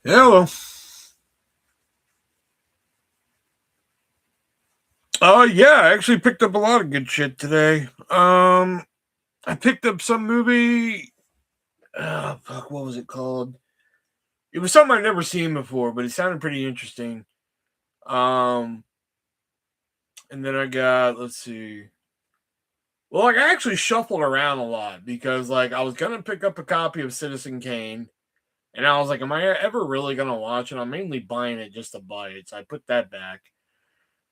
Hello. Yeah, I actually picked up a lot of good shit today. I picked up some movie. Fuck, what was it called? It was something I'd never seen before, but it sounded pretty interesting. Um, and then I got, let's see. Well, like I actually shuffled around a lot because like I was gonna pick up a copy of Citizen Kane, and I was like, am I ever really gonna watch it? I'm mainly buying it just to buy it, so I put that back.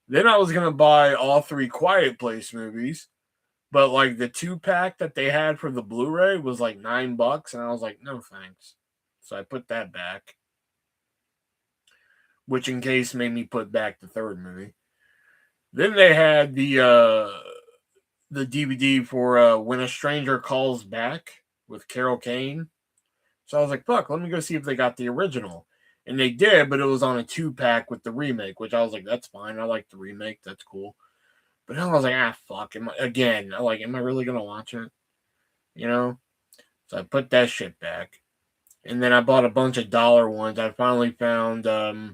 Then I was gonna buy all three Quiet Place movies. But like the 2-pack that they had for the Blu-ray was like $9, and I was like, no thanks. So I put that back, which in case made me put back the third movie. Then they had the DVD for When a Stranger Calls Back with Carol Kane. So I was like, fuck, let me go see if they got the original. And they did, but it was on a 2-pack with the remake, which I was like, that's fine. I like the remake. That's cool. But then I was like, fuck. Am I really going to watch it? You know? So I put that shit back. And then I bought a bunch of dollar ones. I finally found I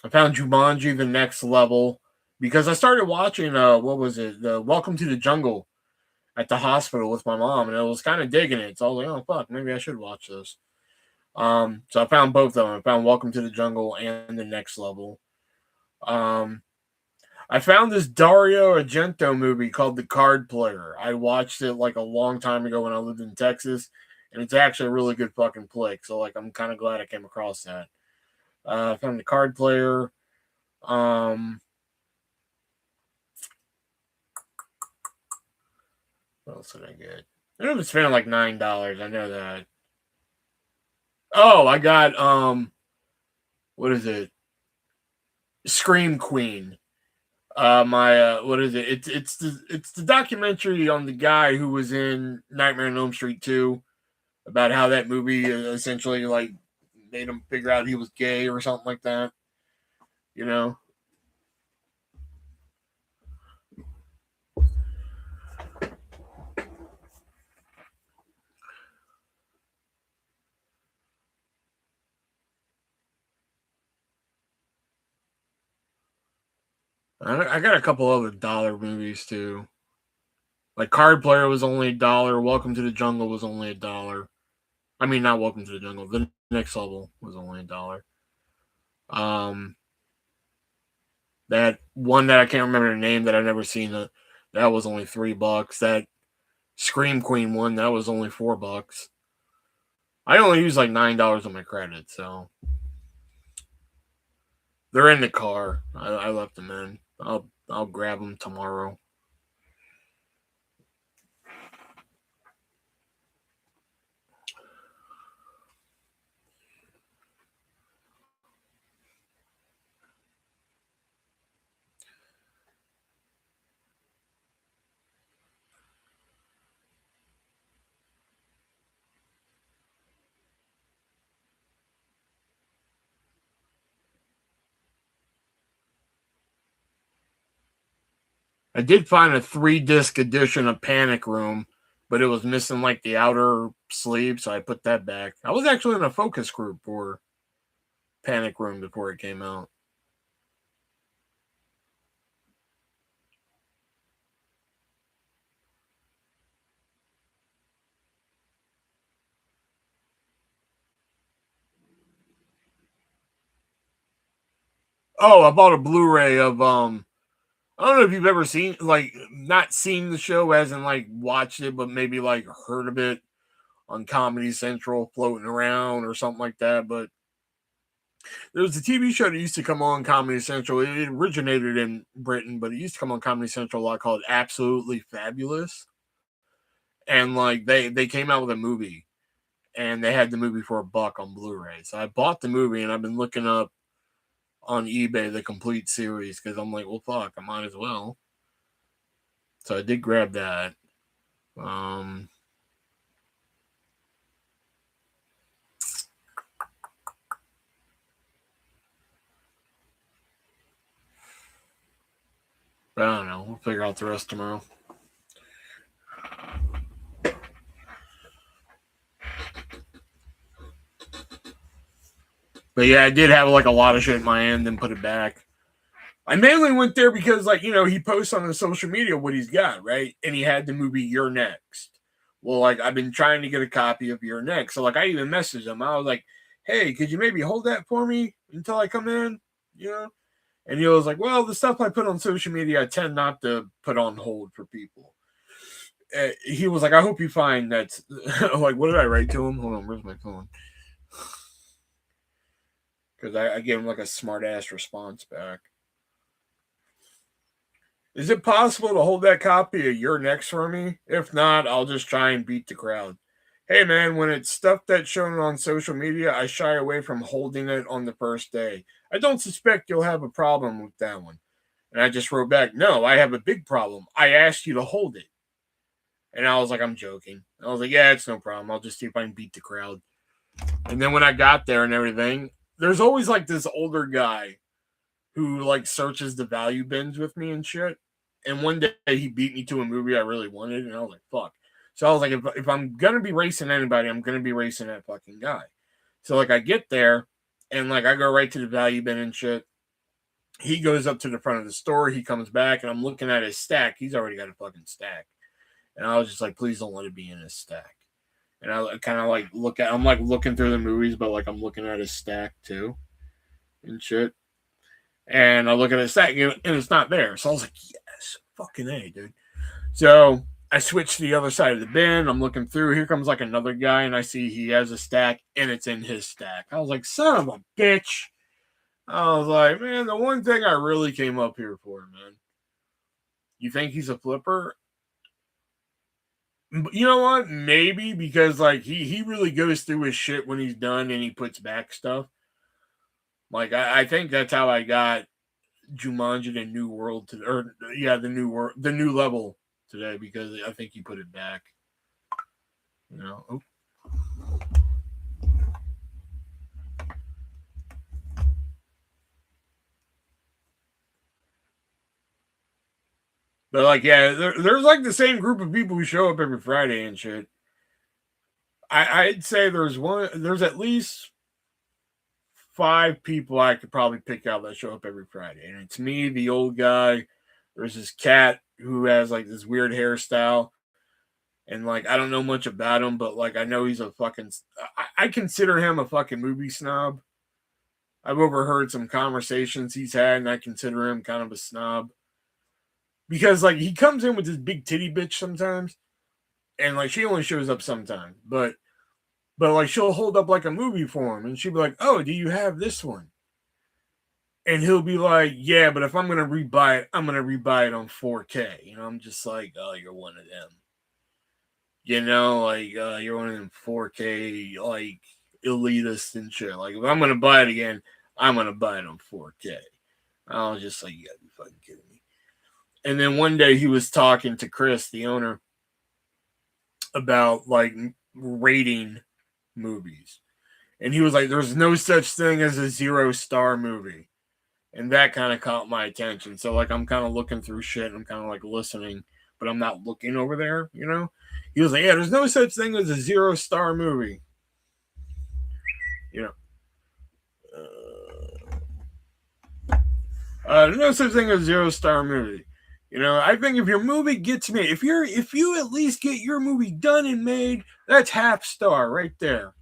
found Jumanji the Next Level because I started watching what was it? The Welcome to the Jungle at the hospital with my mom, and I was kind of digging it. So I was like, oh fuck, maybe I should watch this. So I found both of them. I found Welcome to the Jungle and the Next Level. Um I found this Dario Argento movie called The Card Player. I watched it like a long time ago when I lived in Texas, and it's actually a really good fucking flick. So like, I'm kind of glad I came across that. I found The Card Player. Um, what else did I get? I know I spending like $9. I know that. Oh, I got what is it? Scream Queen. My what is it? It's the documentary on the guy who was in Nightmare on Elm Street 2 about how that movie essentially like made him figure out he was gay or something like that. You know, I got a couple other dollar movies too. Like Card Player was only $1. Welcome to the Jungle was only $1. I mean, not Welcome to the Jungle. The Next Level was only $1. Um, that one that I can't remember the name that I've never seen. That was only $3. That Scream Queen one that was only $4. I only use like $9 on my credit, so they're in the car. I left them in. I'll grab them tomorrow. I did find a 3-disc edition of Panic Room, but it was missing like the outer sleeve, so I put that back. I was actually in a focus group for Panic Room before it came out. Oh, I bought a Blu-ray of I don't know if you've ever seen like not seen the show as in like watched it, but maybe like heard of it on Comedy Central floating around or something like that. But there was a TV show that used to come on Comedy Central. It originated in Britain, but it used to come on Comedy Central a lot called Absolutely Fabulous. And like they came out with a movie and they had the movie for $1 on Blu-ray. So I bought the movie and I've been looking up on eBay the complete series because I'm like, well fuck, I might as well. So I did grab that. Um but I don't know. We'll figure out the rest tomorrow. But yeah, I did have like a lot of shit in my hand, then put it back. I mainly went there because, like, you know, he posts on the social media what he's got, right? And he had the movie You're Next. Well, like, I've been trying to get a copy of You're Next. So, like, I even messaged him. I was like, hey, could you maybe hold that for me until I come in? You know? And he was like, well, the stuff I put on social media, I tend not to put on hold for people. He was like, I hope you find that's like, what did I write to him? Hold on, where's my phone? Because I gave him like a smart ass response back. Is it possible to hold that copy of You're Next for me? If not, I'll just try and beat the crowd. Hey man, when it's stuff that's shown on social media, I shy away from holding it on the first day. I don't suspect you'll have a problem with that one. And I just wrote back, no, I have a big problem. I asked you to hold it. And I was like, I'm joking. I was like, yeah, it's no problem. I'll just see if I can beat the crowd. And then when I got there and everything, there's always like this older guy who like searches the value bins with me and shit. And one day he beat me to a movie I really wanted, and I was like, fuck. So I was like, if I'm gonna be racing anybody, I'm gonna be racing that fucking guy. So like I get there and like I go right to the value bin and shit. He goes up to the front of the store, he comes back, and I'm looking at his stack. He's already got a fucking stack. And I was just like, please don't let it be in his stack. And I kind of like I'm like looking through the movies, but like I'm looking at his stack too and shit. And I look at his stack and it's not there. So I was like, yes, fucking A, dude. So I switch to the other side of the bin. I'm looking through. Here comes like another guy, and I see he has a stack and it's in his stack. I was like, son of a bitch. I was like, man, the one thing I really came up here for, man. You think he's a flipper? You know what? Maybe because like he really goes through his shit when he's done and he puts back stuff. Like I think that's how I got Jumanji the New World to, or yeah, the new world, the new level today, because I think he put it back. You know. Oh. But like, yeah, there's like the same group of people who show up every Friday and shit. I'd say there's at least 5 people I could probably pick out that show up every Friday, and it's me, the old guy. There's this cat who has like this weird hairstyle, and like I don't know much about him, but like I know he's a fucking. I consider him a fucking movie snob. I've overheard some conversations he's had, and I consider him kind of a snob because like he comes in with this big titty bitch sometimes, and like she only shows up sometimes, but like she'll hold up like a movie for him, and she'll be like, "Oh, do you have this one?" And he'll be like, "Yeah, but if I'm gonna rebuy it, I'm gonna rebuy it on 4K." You know, I'm just like, "Oh, you're one of them." You know, like you're one of them 4K like elitists and shit. Like if I'm gonna buy it again, I'm gonna buy it on 4K. I was just like, "You gotta be fucking kidding me." And then one day he was talking to Chris, the owner, about like rating movies. And he was like, there's no such thing as a 0-star movie. And that kind of caught my attention. So like I'm kind of looking through shit. I'm kind of like listening, but I'm not looking over there, you know? He was like, yeah, there's no such thing as a 0-star movie. You know. There's no such thing as a 0-star movie. You know, I think if your movie gets made, if you at least get your movie done and made, that's half star right there.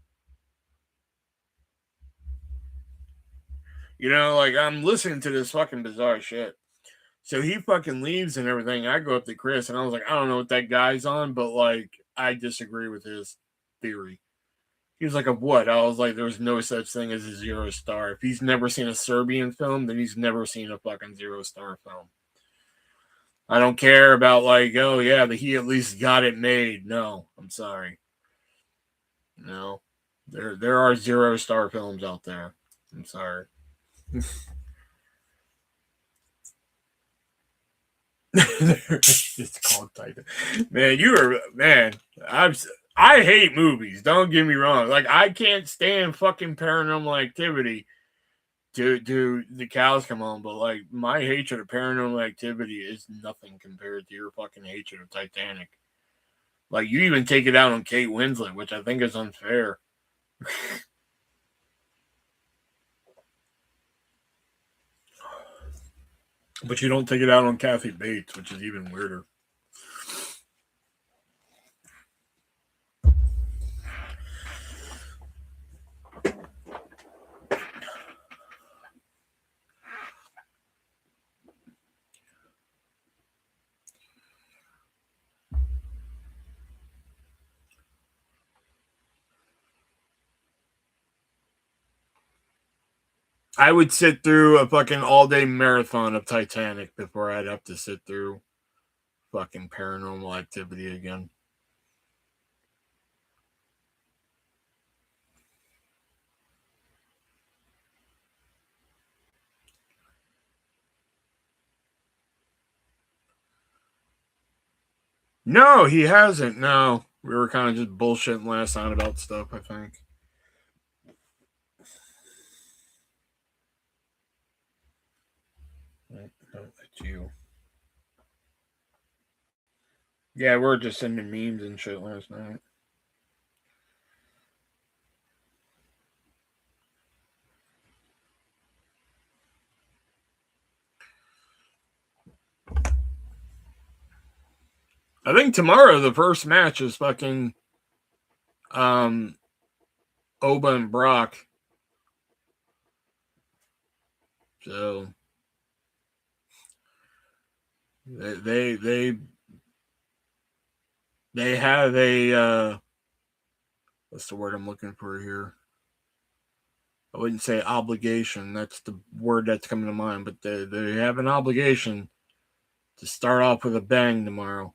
You know, like I'm listening to this fucking bizarre shit. So he fucking leaves and everything. I go up to Chris and I was like, I don't know what that guy's on, but like I disagree with his theory. He was like, of what? I was like, there's no such thing as a 0-star. If he's never seen a Serbian film, then he's never seen a fucking 0-star film. I don't care about like, oh yeah, he at least got it made. No, I'm sorry. No. There are 0-star films out there. I'm sorry. It's called Titan. Man, I hate movies. Don't get me wrong. Like I can't stand fucking Paranormal Activity. To the cows come home, but like my hatred of Paranormal Activity is nothing compared to your fucking hatred of Titanic. Like you even take it out on Kate Winslet, which I think is unfair. But you don't take it out on Kathy Bates, which is even weirder. I would sit through a fucking all-day marathon of Titanic before I'd have to sit through fucking Paranormal Activity again. No, he hasn't. No. We were kind of just bullshitting last night about stuff, I think. No, that's you. Yeah, we were just sending memes and shit last night. I think tomorrow the first match is fucking Oba and Brock. So they have a what's the word I'm looking for here? I wouldn't say obligation. That's the word that's coming to mind, but they have an obligation to start off with a bang tomorrow.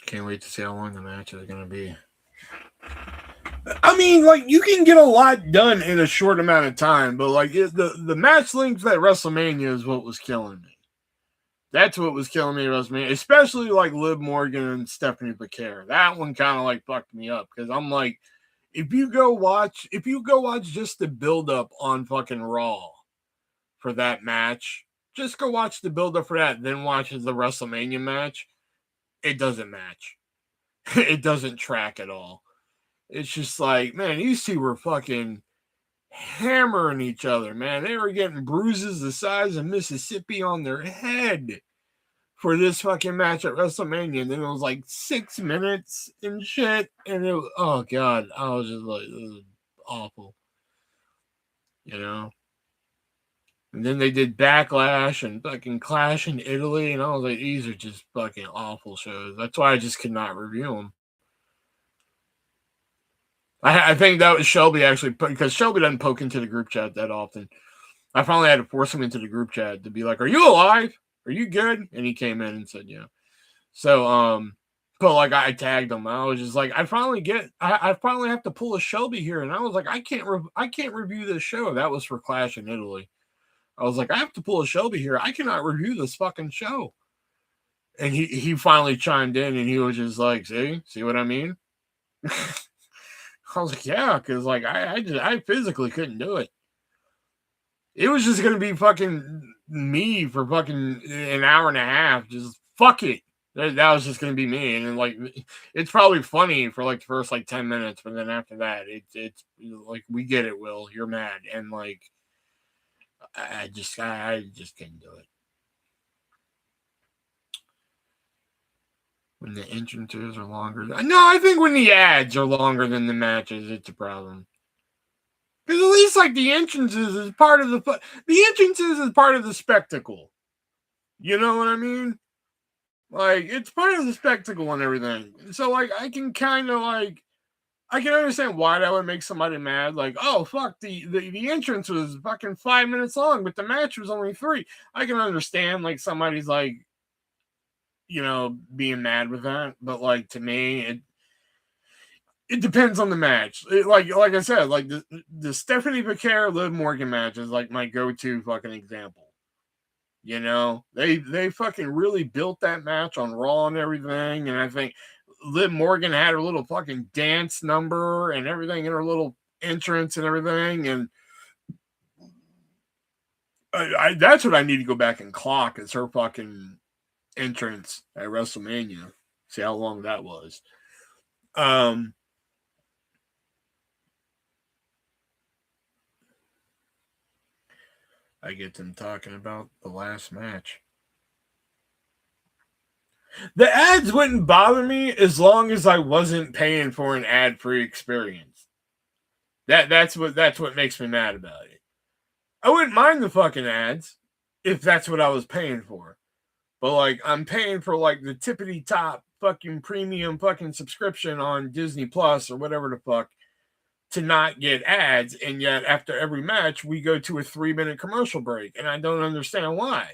Can't wait to see how long the match is going to be. I mean, like, you can get a lot done in a short amount of time, but like the match length at WrestleMania is what was killing me. That's what was killing me at WrestleMania, especially like Liv Morgan and Stephanie Becerra. That one kind of like fucked me up because I'm like, if you go watch just the build up on fucking Raw for that match, just go watch the build up for that, then watch the WrestleMania match. It doesn't match. It doesn't track at all. It's just like, man, these two were fucking hammering each other, man. They were getting bruises the size of Mississippi on their head for this fucking match at WrestleMania. And then it was like 6 minutes and shit. And it was, oh God, I was just like, this is awful. You know? And then they did Backlash and fucking Clash in Italy. And I was like, these are just fucking awful shows. That's why I just could not review them. I think that was Shelby actually, because Shelby doesn't poke into the group chat that often. I finally had to force him into the group chat to be like, "Are you alive? Are you good?" And he came in and said, "Yeah." So, but like I tagged him. I was just like, I finally have to pull a Shelby here, and I was like, I can't review this show. That was for Clash in Italy. I was like, I have to pull a Shelby here. I cannot review this fucking show. And he finally chimed in, and he was just like, "See what I mean?" I was like, yeah, because like I physically couldn't do it. It was just gonna be fucking me for fucking an hour and a half. Just fuck it. That was just gonna be me, and then like it's probably funny for like the first like 10 minutes, but then after that, it's like we get it, Will. You're mad, and like I just couldn't do it. When the entrances are longer, no, I think when the ads are longer than the matches, it's a problem. Because at least like the entrances is part of the spectacle. You know what I mean? Like it's part of the spectacle and everything. So like I can kind of like I can understand why that would make somebody mad. Like, oh fuck, the entrance was fucking 5 minutes long, but the match was only 3. I can understand like somebody's like, being mad with that. But like to me, it depends on the match. Like I said, like the Stephanie Becerra Liv Morgan match is like my go-to fucking example. They fucking really built that match on Raw and everything, and I think Liv Morgan had her little fucking dance number and everything in her little entrance and everything. And that's what I need to go back and clock is her fucking entrance at WrestleMania. See how long that was. I get them talking about the last match. The ads wouldn't bother me as long as I wasn't paying for an ad-free experience. That's what makes me mad about it. I wouldn't mind the fucking ads if that's what I was paying for. But like I'm paying for like the tippity top fucking premium fucking subscription on Disney Plus or whatever the fuck to not get ads, and yet after every match we go to a 3-minute commercial break, and I don't understand why.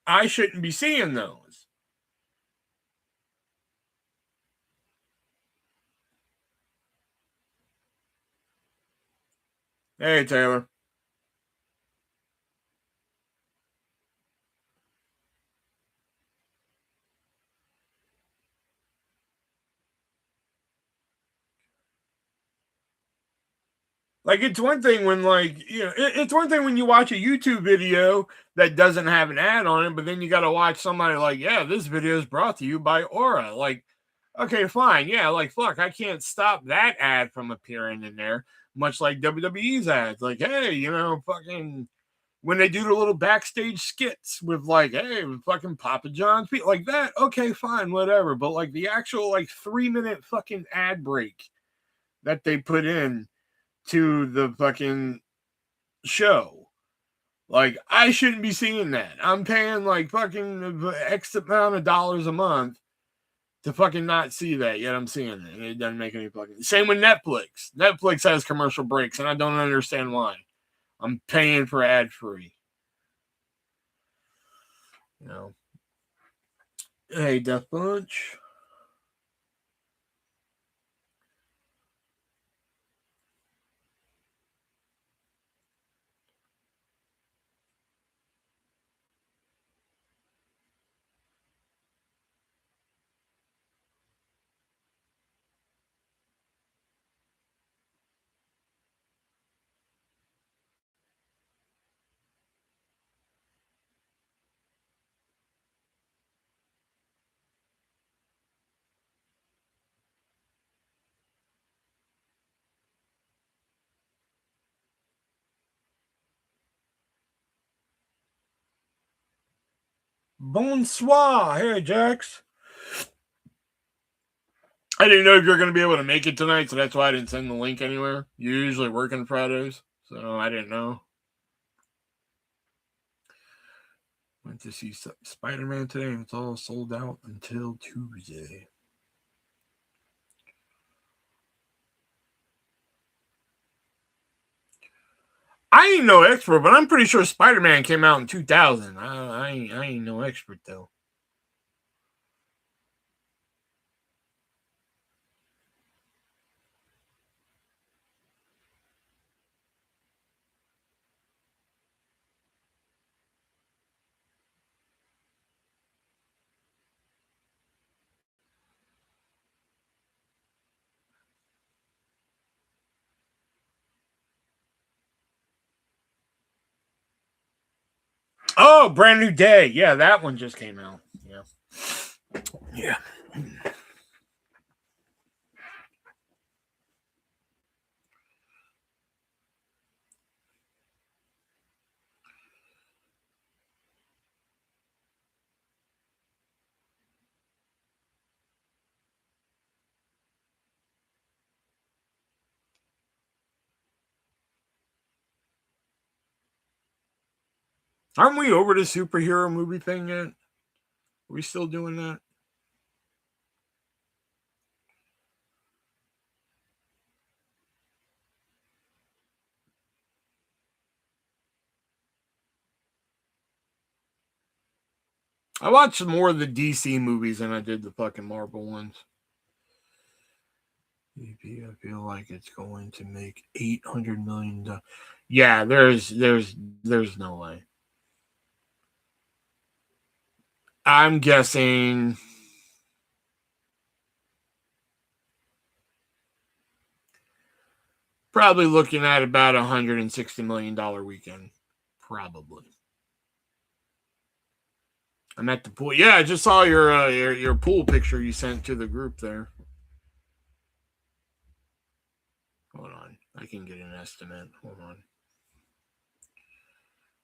I shouldn't be seeing those. Hey, Taylor. Like, it's one thing when, like, you know, it's one thing when you watch a YouTube video that doesn't have an ad on it, but then you got to watch somebody like, yeah, this video is brought to you by Aura. Like, okay, fine. Yeah, like, fuck, I can't stop that ad from appearing in there, much like WWE's ads. Like, hey, you know, fucking when they do the little backstage skits with, like, hey, fucking Papa John's, like that, okay, fine, whatever. But, like, the actual, like, 3-minute fucking ad break that they put in to the fucking show. Like, I shouldn't be seeing that. I'm paying like fucking X amount of dollars a month to fucking not see that, yet I'm seeing it. And it doesn't make any fucking. Same with Netflix. Netflix has commercial breaks, and I don't understand why. I'm paying for ad free. You know. Hey, Death Punch. Bonsoir. Hey, Jax. I didn't know if you were going to be able to make it tonight, so that's why I didn't send the link anywhere. You usually work on Fridays, so I didn't know. Went to see Spider-Man today, and it's all sold out until Tuesday. I ain't no expert, but I'm pretty sure Spider-Man came out in 2000. I ain't no expert, though. Oh, Brand New Day. Yeah, that one just came out. Yeah. Yeah. Aren't we over the superhero movie thing yet? Are we still doing that? I watched more of the DC movies than I did the fucking Marvel ones. I feel like it's going to make $800 million. Yeah, there's no way. I'm guessing Probably looking at about $160 million weekend. Probably. I'm at the pool. Yeah, I just saw your pool picture you sent to the group there. Hold on. I can get an estimate. Hold on.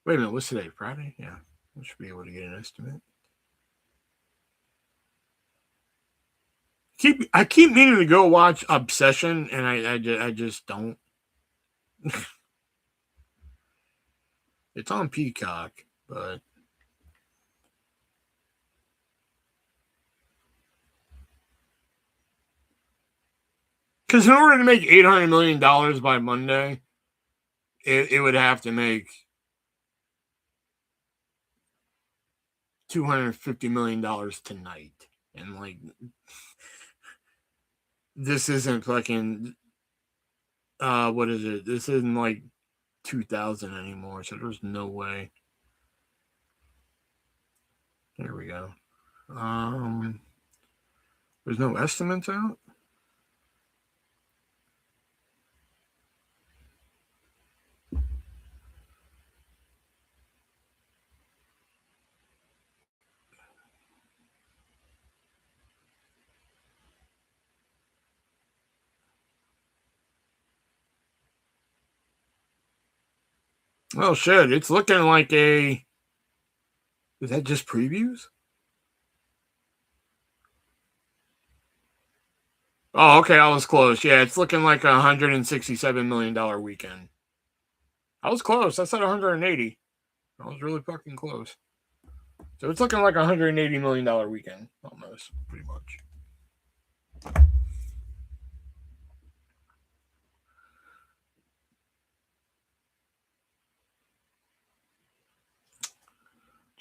Wait a minute. What's today? Friday? Yeah. I should be able to get an estimate. I keep meaning to go watch Obsession, and I just don't. It's on Peacock, but because in order to make $800 million by Monday, it would have to make $250 million tonight, and like this isn't fucking what is it? This isn't like 2000 anymore, so there's no way. There we go. There's no estimates out. Oh shit! It's looking like a. Is that just previews? Oh, okay. I was close. Yeah, it's looking like $167 million weekend. I was close. I said 180. I was really fucking close. So it's looking like $180 million weekend, almost, pretty much.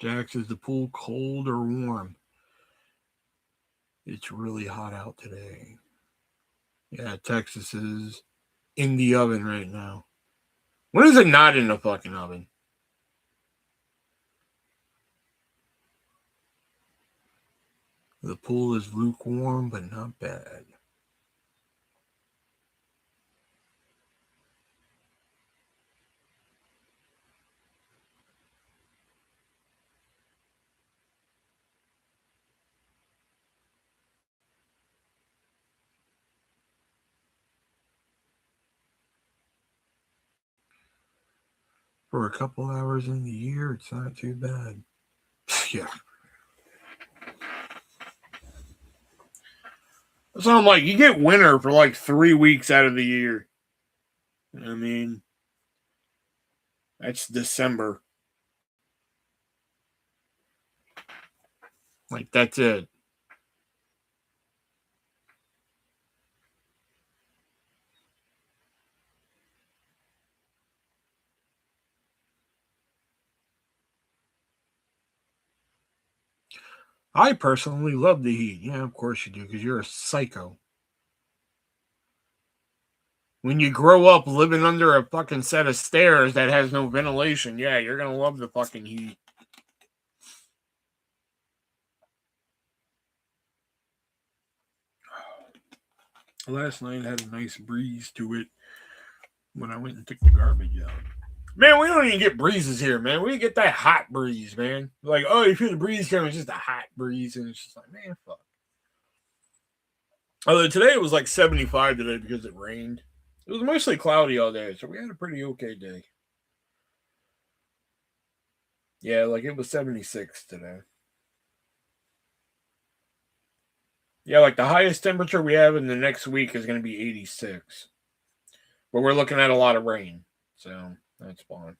Jax, is the pool cold or warm? It's really hot out today. Yeah, Texas is in the oven right now. When is it not in the fucking oven? The pool is lukewarm, but not bad. For a couple hours in the year, it's not too bad. Yeah. So I'm like, you get winter for like 3 weeks out of the year. I mean, that's December. Like, that's it. I personally love the heat. Yeah, of course you do, because you're a psycho. When you grow up living under a fucking set of stairs that has no ventilation, yeah, you're gonna love the fucking heat. Last night had a nice breeze to it when I went and took the garbage out. Man, we don't even get breezes here, man. We get that hot breeze, man. Like, oh, you feel the breeze coming, it's just a hot breeze, and it's just like, man, fuck. Although today it was like 75 today because it rained. It was mostly cloudy all day, so we had a pretty okay day. Yeah, like it was 76 today. Yeah, like the highest temperature we have in the next week is going to be 86. But we're looking at a lot of rain, so that's fine.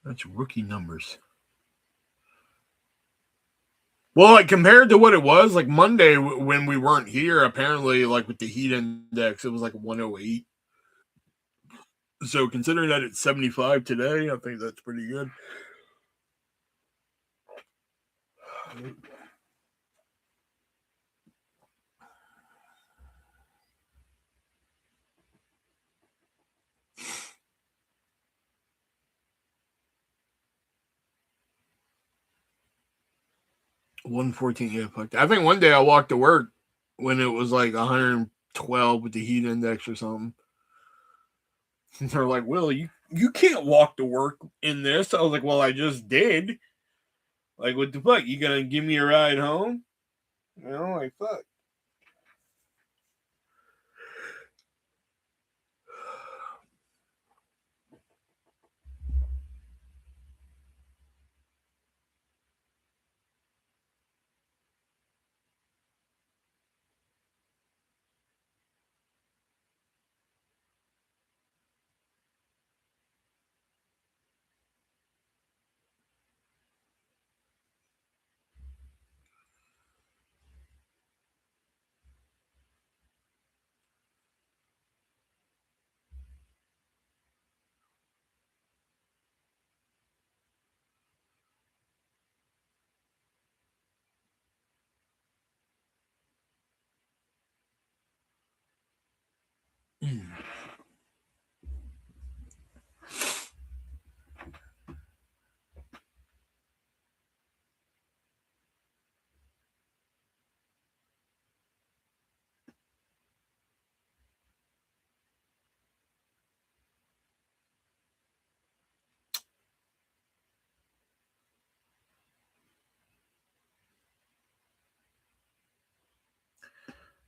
That's rookie numbers. Well, like compared to what it was, like Monday when we weren't here, apparently, like with the heat index, it was like 108. So considering that it's 75 today, I think that's pretty good. $114. Yeah, fuck that. I think one day I walked to work when it was like 112 with the heat index or something. And they're like, "Will, you can't walk to work in this." I was like, "Well, I just did." Like, what the fuck? You gonna give me a ride home? You know, like fuck.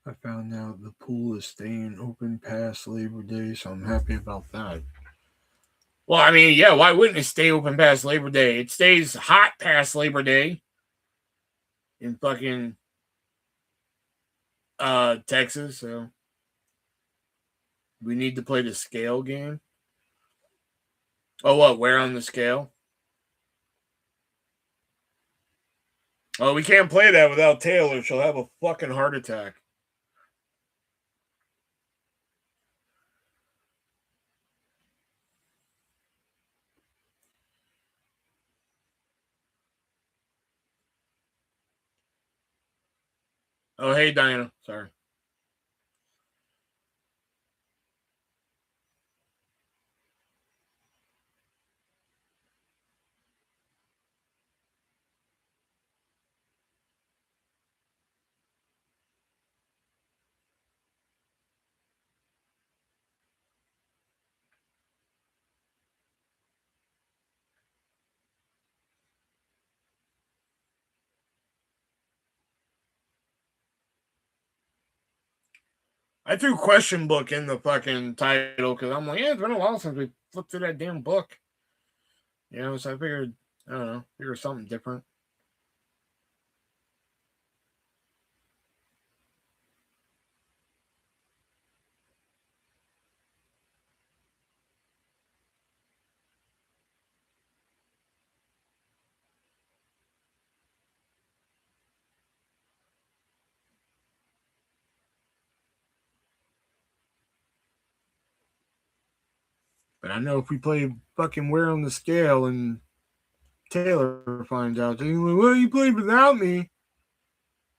I found out the pool is staying open past Labor Day, so I'm happy about that. Well, I mean, yeah, why wouldn't it stay open past Labor Day? It stays hot past Labor Day in fucking Texas, so we need to play the scale game. Oh, what? Where on the scale? Oh, we can't play that without Taylor. She'll have a fucking heart attack. Oh, hey, Diana. Sorry. I threw question book in the fucking title because I'm like, yeah, it's been a while since we flipped through that damn book. You know, so I figured, I don't know, figure something different. But I know if we play fucking Where on the Scale and Taylor finds out, he's like, well, you played without me.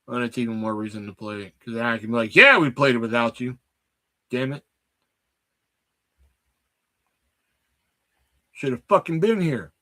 Well, that's even more reason to play it because I can be like, yeah, we played it without you. Damn it. Should have fucking been here.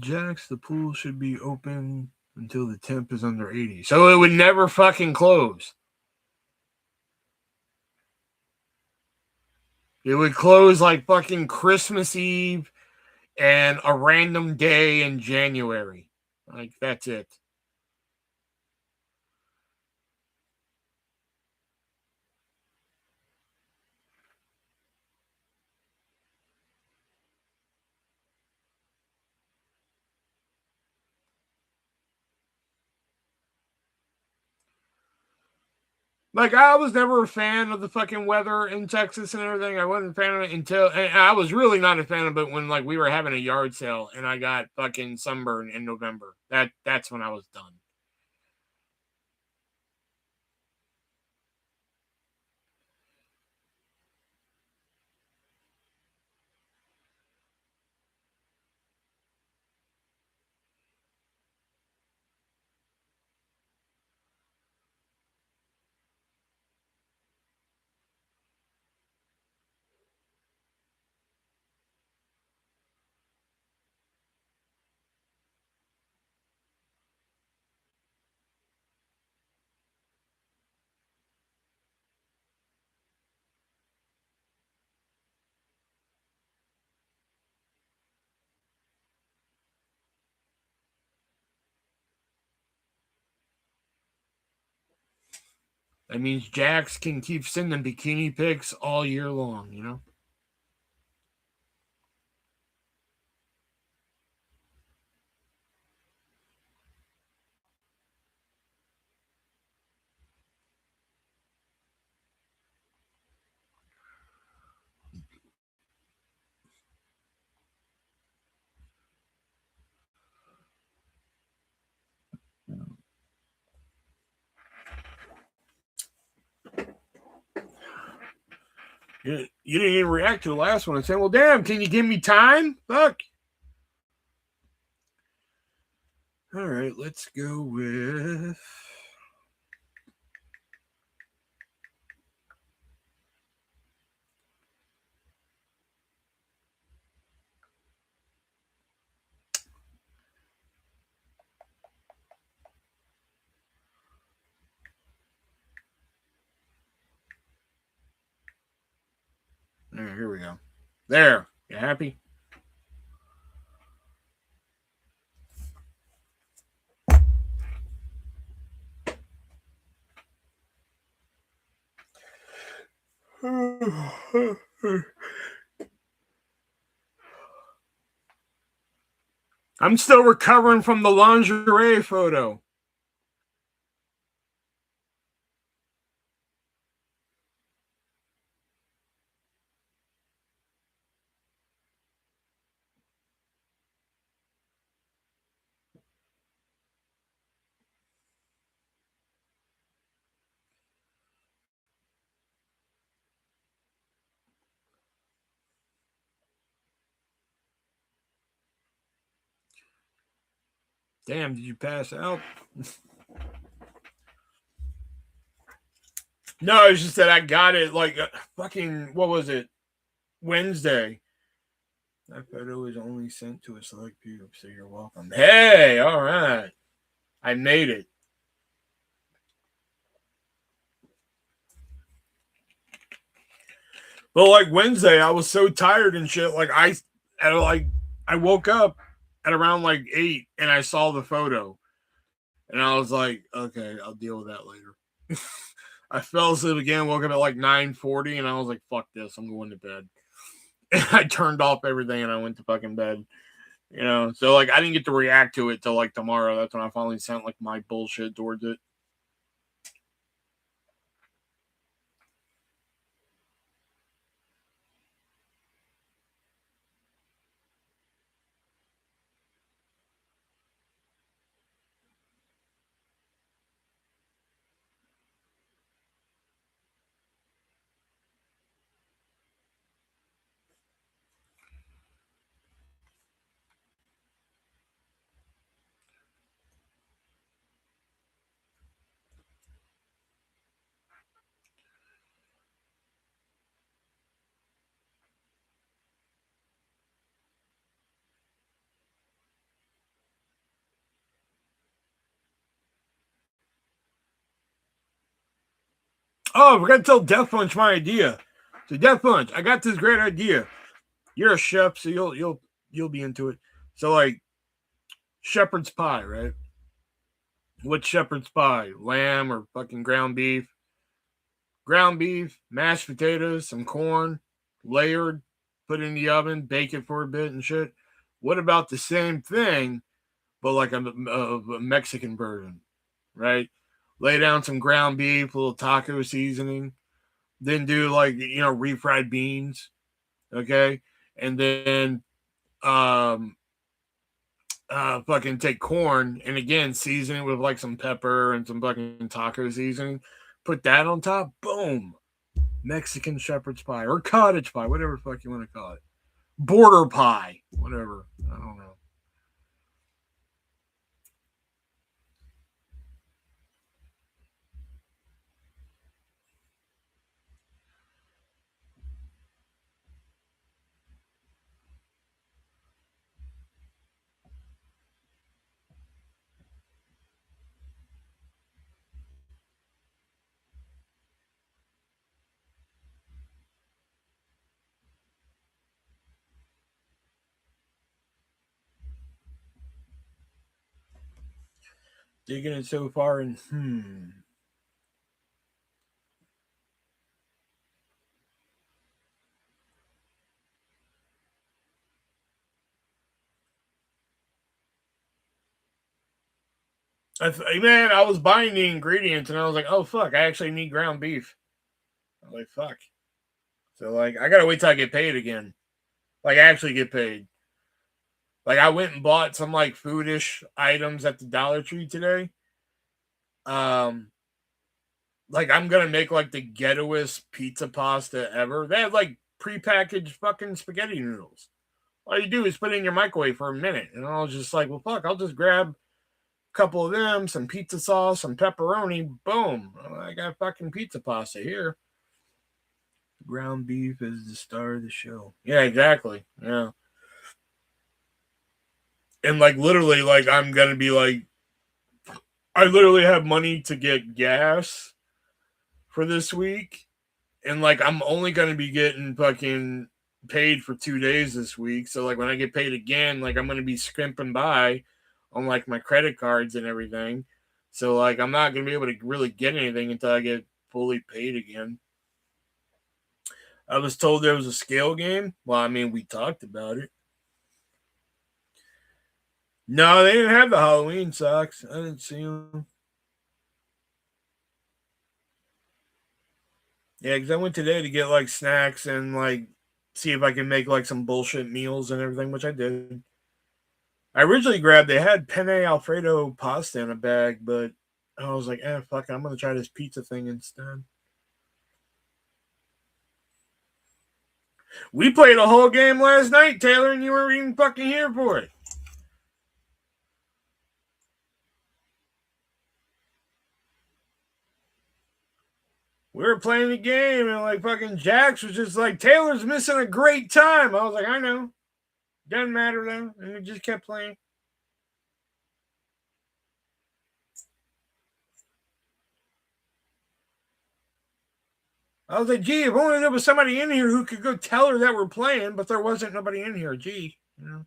Jax, the pool should be open until the temp is under 80. So it would never fucking close. It would close like fucking Christmas Eve and a random day in January. Like, that's it. Like, I was never a fan of the fucking weather in Texas and everything. I wasn't a fan of it until, and I was really not a fan of it when, like, we were having a yard sale and I got fucking sunburned in November. That's when I was done. That means Jax can keep sending bikini pics all year long, you know? You didn't even react to the last one and say, well, damn, can you give me time? Fuck. All right, let's go with. All right, here we go. There. You happy? I'm still recovering from the lingerie photo. Damn, did you pass out? No, it's just that I got it like fucking, what was it? Wednesday. That photo was only sent to a select few, so you're welcome. Hey, all right. I made it. But like Wednesday, I was so tired and shit. Like I woke up at around like 8 and I saw the photo. And I was like, okay, I'll deal with that later. I fell asleep again, woke up at like 9:40, and I was like, fuck this, I'm going to bed. And I turned off everything and I went to fucking bed. You know, so like I didn't get to react to it till like tomorrow. That's when I finally sent like my bullshit towards it. Oh, we're gonna tell Death Punch my idea. So Death Punch, I got this great idea. You're a chef, so you'll be into it. So like shepherd's pie, right? What's shepherd's pie? Lamb or fucking ground beef? Ground beef, mashed potatoes, some corn, layered, put in the oven, bake it for a bit and shit. What about the same thing, but like a Mexican version, right? lay down some ground beef, a little taco seasoning, then do like refried beans, okay, and then um fucking take corn and again season it with like some pepper and some fucking taco seasoning, put that on top, boom, Mexican shepherd's pie or cottage pie, whatever the fuck you want to call it, border pie, whatever, I don't know. Digging it so far and man, I was buying the ingredients and I was like, oh fuck, I actually need ground beef. I was like, fuck. So like, I gotta wait till I get paid again. Like, actually get paid. Like, I went and bought some like foodish items at the Dollar Tree today. Um, like I'm gonna make like the ghettoest pizza pasta ever. They have like prepackaged fucking spaghetti noodles. All you do is put it in your microwave for a minute, and I was just like, well, fuck, I'll just grab a couple of them, some pizza sauce, some pepperoni, boom, I got fucking pizza pasta here. Ground beef is the star of the show. Yeah, exactly. Yeah. And like literally, like I'm gonna be like, I literally have money to get gas for this week, and like I'm only gonna be getting fucking paid for 2 days this week. So like when I get paid again, like I'm gonna be scrimping by on like my credit cards and everything. So like I'm not gonna be able to really get anything until I get fully paid again. I was told there was a scale game. Well, I mean, we talked about it. No, they didn't have the Halloween socks. I didn't see them. Yeah, because I went today to get like snacks and like see if I can make like some bullshit meals and everything, which I did. I originally grabbed, they had penne Alfredo pasta in a bag, but I was like, fuck it, I'm gonna try this pizza thing instead. We played a whole game last night, Taylor, and you weren't even fucking here for it. We were playing the game, and like fucking Jax was just like, Taylor's missing a great time. I was like, I know. Doesn't matter though. And we just kept playing. I was like, gee, if only there was somebody in here who could go tell her that we're playing, but there wasn't nobody in here. Gee, you know.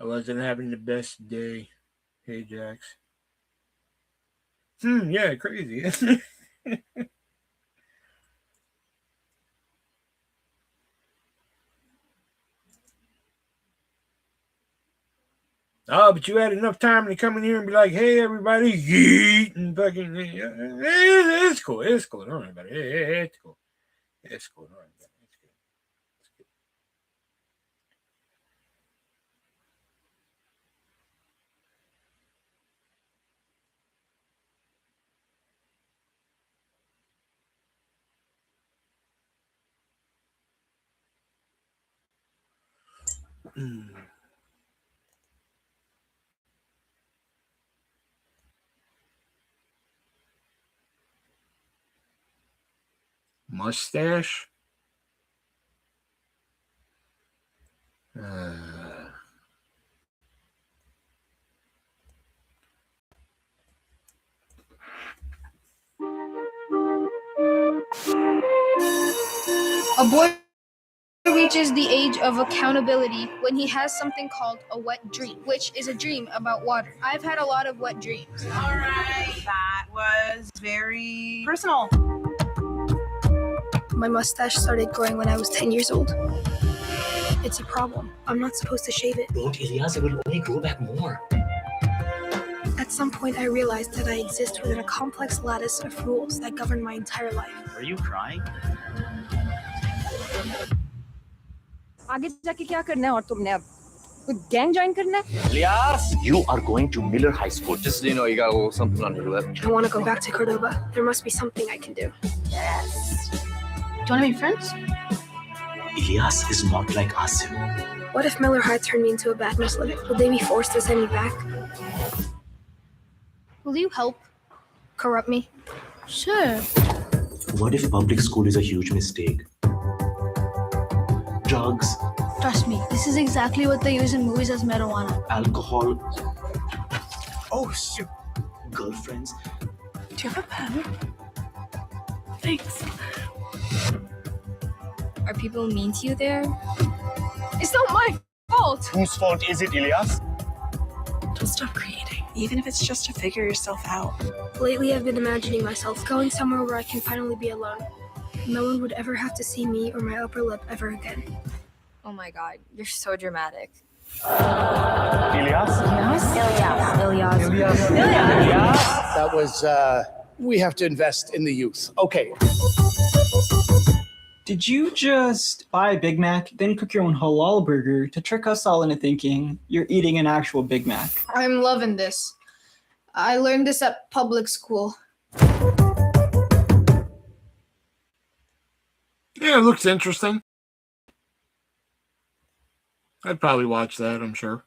I wasn't having the best day. Hey, Jax. Yeah, crazy. Oh, but you had enough time to come in here and be like, "Hey, everybody, yeet," and fucking. It's cool. It's cool. Don't worry about it. It's cool. It's cool. Don't worry about it. It's good. Mustache. Uh, A boy reaches the age of accountability when he has something called a wet dream, which is a dream about water. I've had a lot of wet dreams. All right, that was very personal. My mustache started growing when I was 10 years old. It's a problem. I'm not supposed to shave it. Don't, Ilyas, it will only grow back more. At some point, I realized that I exist within a complex lattice of rules that govern my entire life. Are you crying? आगे जाके क्या करना है और तुमने अब कोई gang join करना है? Ilyas, you are going to Miller High School. Just you got a little something on your lip. I want to go back to Cordoba. There must be something I can do. Yes. Do you want to be friends? Ilyas is not like Asim. What if Miller High turned me into a bad Muslim? Would they be forced to send me back? Will you help corrupt me? Sure. What if public school is a huge mistake? Drugs, Trust me, this is exactly what they use in movies as marijuana. alcohol. Oh, shit. Girlfriends. Do you have a pen? Thanks. Are people mean to you there? It's not my fault. Whose fault is it, Ilyas? Don't stop creating, even if it's just to figure yourself out. Lately, I've been imagining myself going somewhere where I can finally be alone. No one would ever have to see me or my upper lip ever again. Oh my god, you're so dramatic. Ilyas? That was, we have to invest in the youth. Okay. Did you just buy a Big Mac, then cook your own halal burger to trick us all into thinking you're eating an actual Big Mac? I'm loving this. I learned this at public school. Yeah, it looks interesting. I'd probably watch that, I'm sure.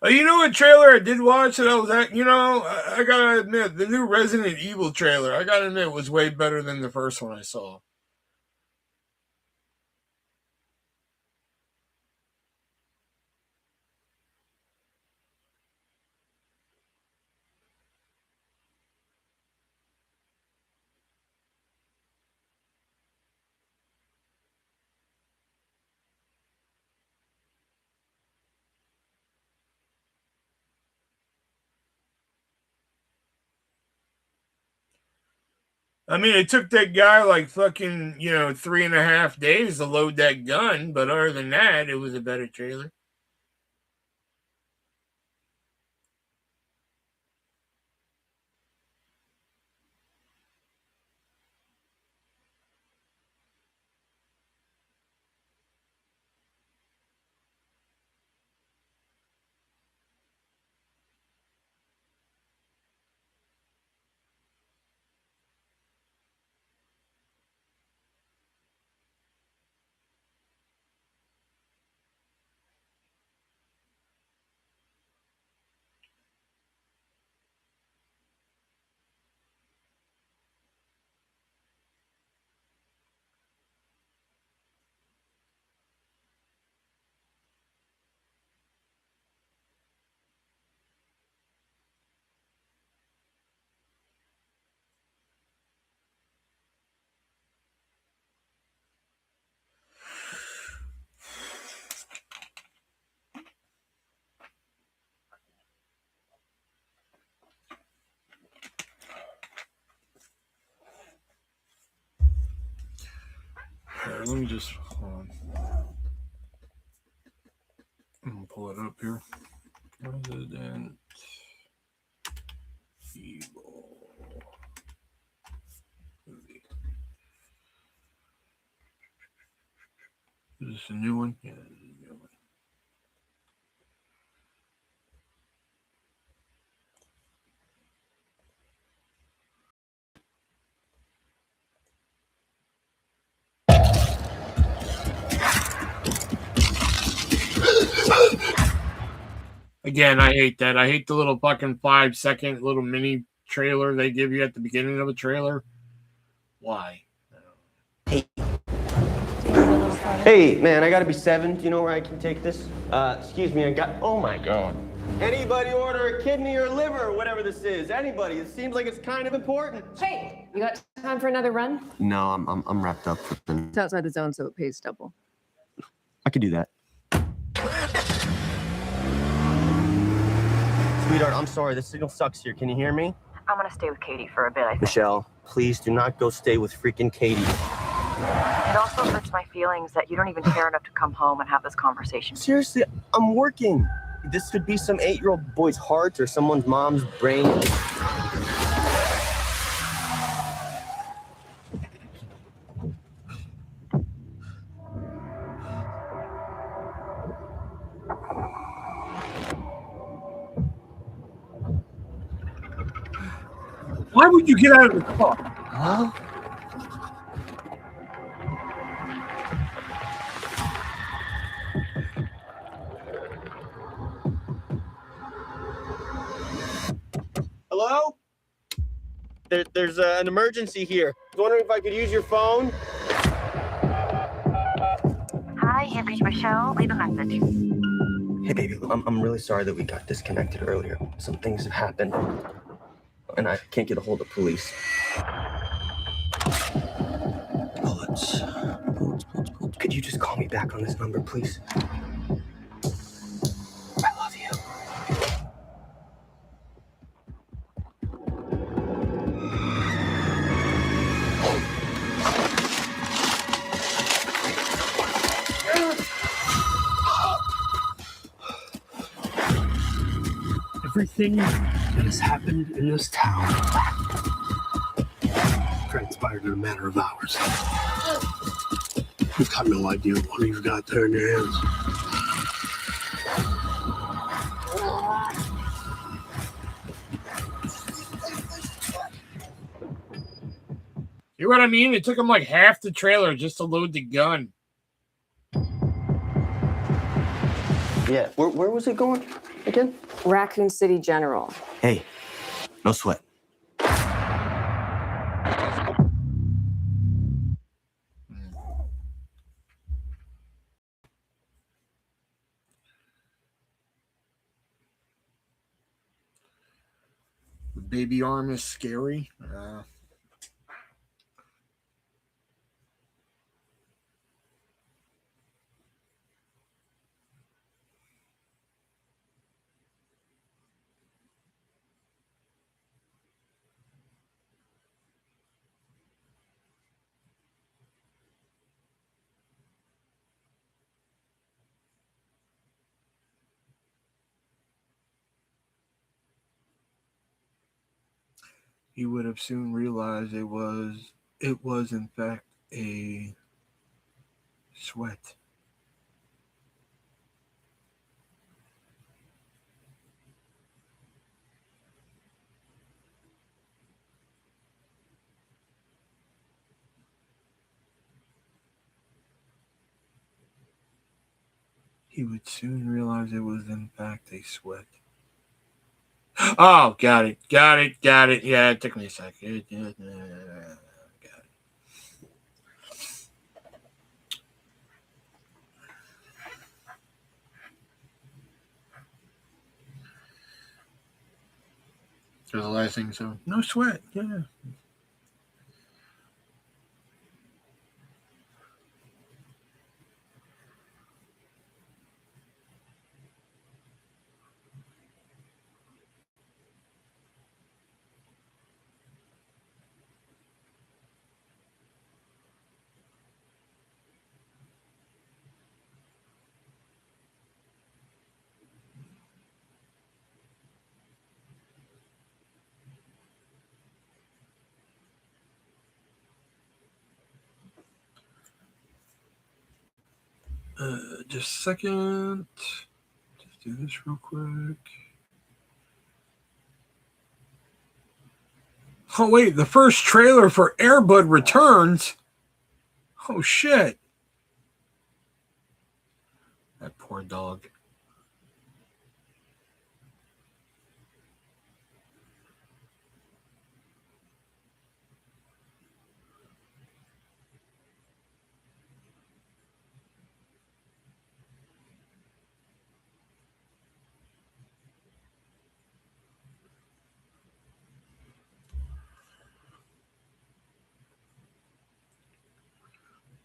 You know what trailer I did watch that I was at? I gotta admit, the new Resident Evil trailer, I gotta admit, was way better than the first one I saw. I mean, it took that guy like fucking, 3.5 days to load that gun, but other than that, it was a better trailer. Let me just hold on. I'm gonna pull it up here. Resident Evil movie. Is this a new one? Yeah, this is a new one. Again, I hate that. I hate the little fucking 5-second little mini trailer they give you at the beginning of a trailer. Why? Hey, man, I gotta be 7. Do you know where I can take this? Excuse me, oh my God. Anybody order a kidney or liver or whatever this is? Anybody? It seems like it's kind of important. Hey, you got time for another run? No, I'm wrapped up for the... It's outside the zone, so it pays double. I could do that. Sweetheart, I'm sorry. The signal sucks here. Can you hear me? I'm gonna stay with Katie for a bit, I think. Michelle, please do not go stay with freaking Katie. It also hurts my feelings that you don't even care enough to come home and have this conversation. Seriously, I'm working. This could be some 8-year-old boy's heart or someone's mom's brain. Why would you get out of the car? Hello? Hello? There's an emergency here. I was wondering if I could use your phone. Hi, you've reached Michelle. Leave a message. Hey, baby, I'm really sorry that we got disconnected earlier. Some things have happened, and I can't get a hold of police. Bullets. Could you just call me back on this number, please? I love you. Everything that has happened in this town transpired in a matter of hours. You've got no idea what you've got there in your hands. You know what I mean? It took him like half the trailer just to load the gun. Yeah, where was it going again? Raccoon City General. Hey, no sweat. The baby arm is scary. He would have soon realized it was in fact a sweat. He would soon realize it was in fact a sweat. Oh, got it. Yeah, it took me a second. Got it. So the last thing, so no sweat. Yeah. Just a second. Just do this real quick. Oh, wait. The first trailer for Air Bud returns. Oh, shit. That poor dog.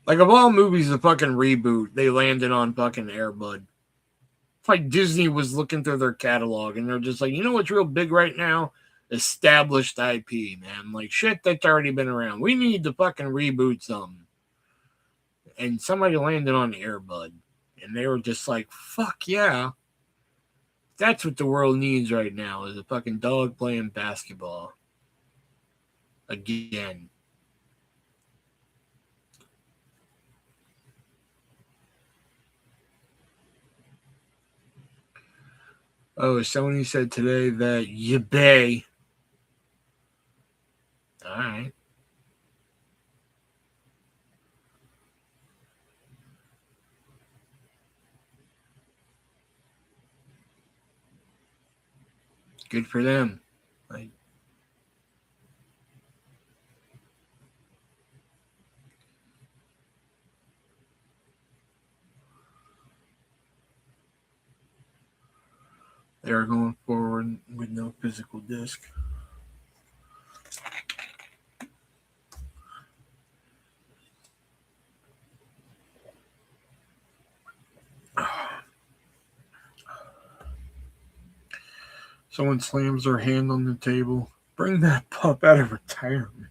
Like, of all movies to fucking reboot, they landed on fucking Air Bud. It's like Disney was looking through their catalog and they're just like, you know what's real big right now? Established IP, man. Like, shit that's already been around. We need to fucking reboot something. And somebody landed on Air Bud. And they were just like, fuck yeah. That's what the world needs right now, is a fucking dog playing basketball. Again. Oh, Sony said today that yabay. All right. Good for them. Like, they are going forward with no physical disc. Someone slams their hand on the table. Bring that pup out of retirement.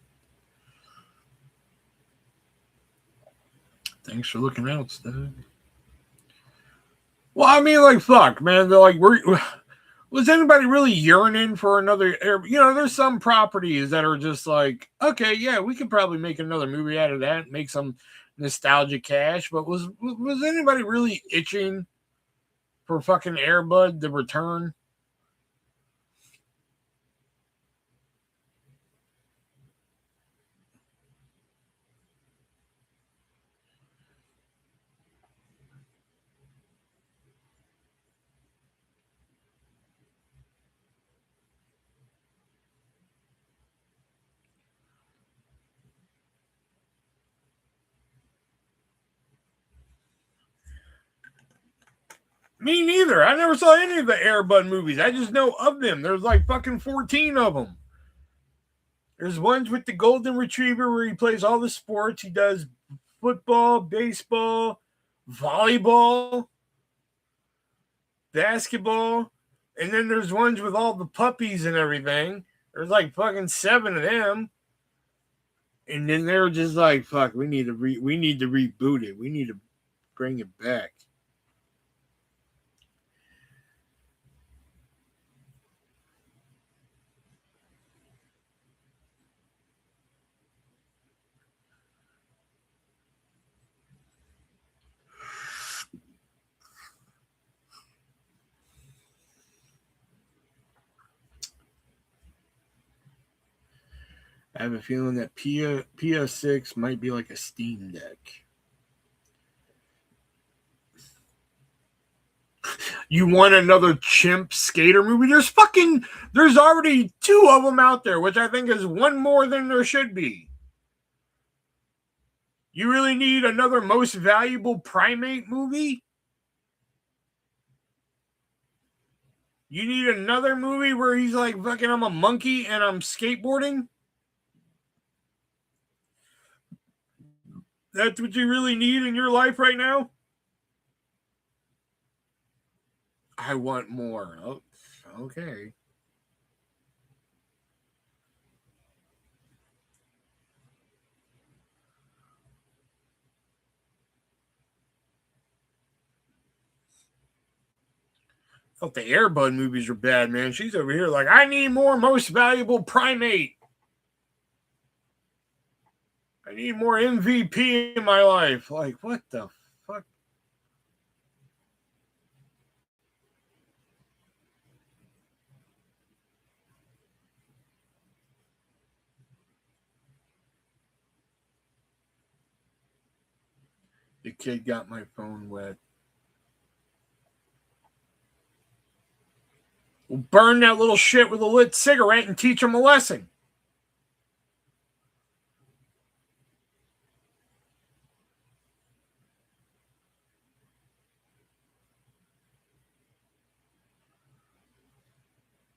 Thanks for looking out, Steve. Well, I mean, like, fuck, man. They're like, was anybody really yearning for another air? You know, there's some properties that are just like, okay, yeah, we could probably make another movie out of that, make some nostalgia cash. But was anybody really itching for fucking Air Bud to return? Me neither. I never saw any of the Air Bud movies. I just know of them. There's like fucking 14 of them. There's ones with the golden retriever where he plays all the sports. He does football, baseball, volleyball, basketball. And then there's ones with all the puppies and everything. There's like fucking 7 of them. And then they're just like, fuck, we need to reboot it. We need to bring it back. I have a feeling that PS6 might be like a Steam Deck. You want another chimp skater movie? There's already 2 of them out there, which I think is one more than there should be. You really need another Most Valuable Primate movie? You need another movie where he's like, fucking, I'm a monkey and I'm skateboarding? That's what you really need in your life right now? I want more. Oh, okay. I thought the Air Bud movies are bad, man. She's over here like, I need more Most Valuable Primate. I need more MVP in my life. Like, what the fuck? The kid got my phone wet. We'll burn that little shit with a lit cigarette and teach him a lesson.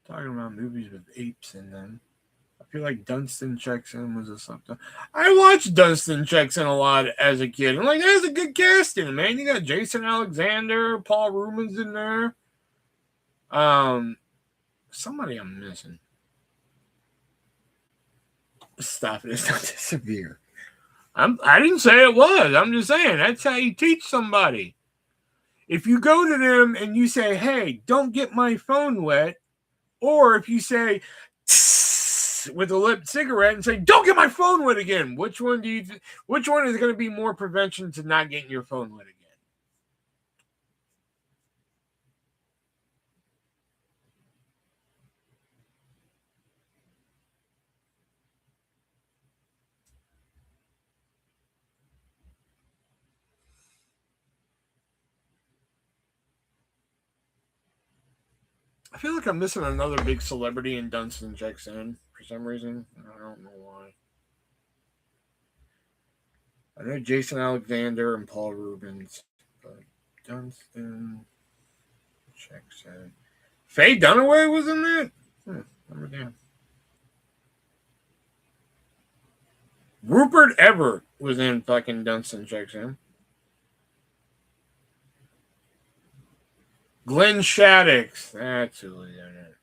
Talking about movies with apes in them. feel like Dunstan Checks In was a something. I watched Dunstan Checks In a lot as a kid. I'm like, that's a good casting, man. You got Jason Alexander, Paul Rubens in there. Somebody I'm missing. Stop it. It's not this severe. I didn't say it was. I'm just saying that's how you teach somebody. If you go to them and you say, hey, don't get my phone wet, or if you say with a lit cigarette and say, don't get my phone wet again, which one is going to be more prevention to not getting your phone wet again? I feel like I'm missing another big celebrity in Dunstan Checks In for some reason. I don't know why. I know Jason Alexander and Paul Rubens, but Dunstan Checks In. Faye Dunaway was in that? Remember that. Rupert Everett was in fucking Dunstan Checks In. Glenn Shaddix. That's who was in it.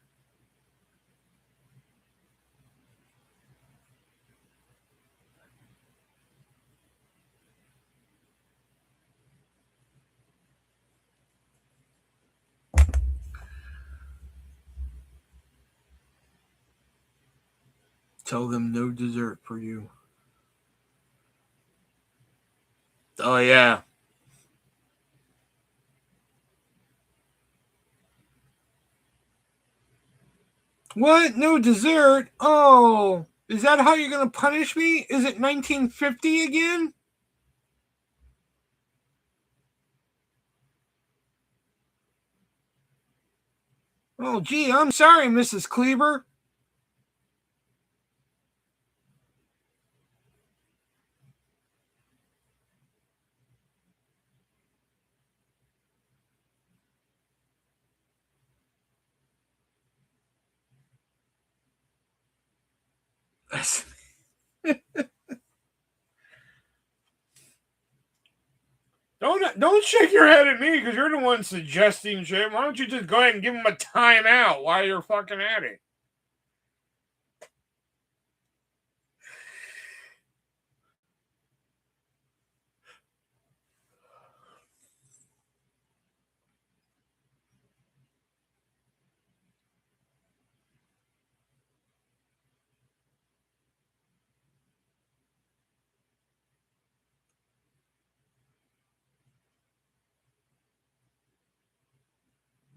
Tell them no dessert for you. Oh, yeah. What? No dessert? Oh, is that how you're going to punish me? Is it 1950 again? Oh, gee, I'm sorry, Mrs. Cleaver. Don't shake your head at me because you're the one suggesting shit. Why don't you just go ahead and give him a timeout while you're fucking at it?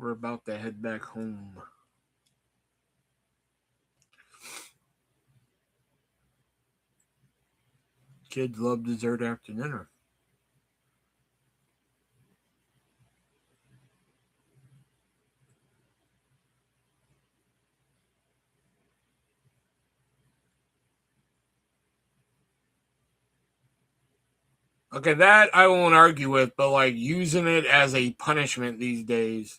We're about to head back home. Kids love dessert after dinner. Okay, that I won't argue with, but like using it as a punishment these days.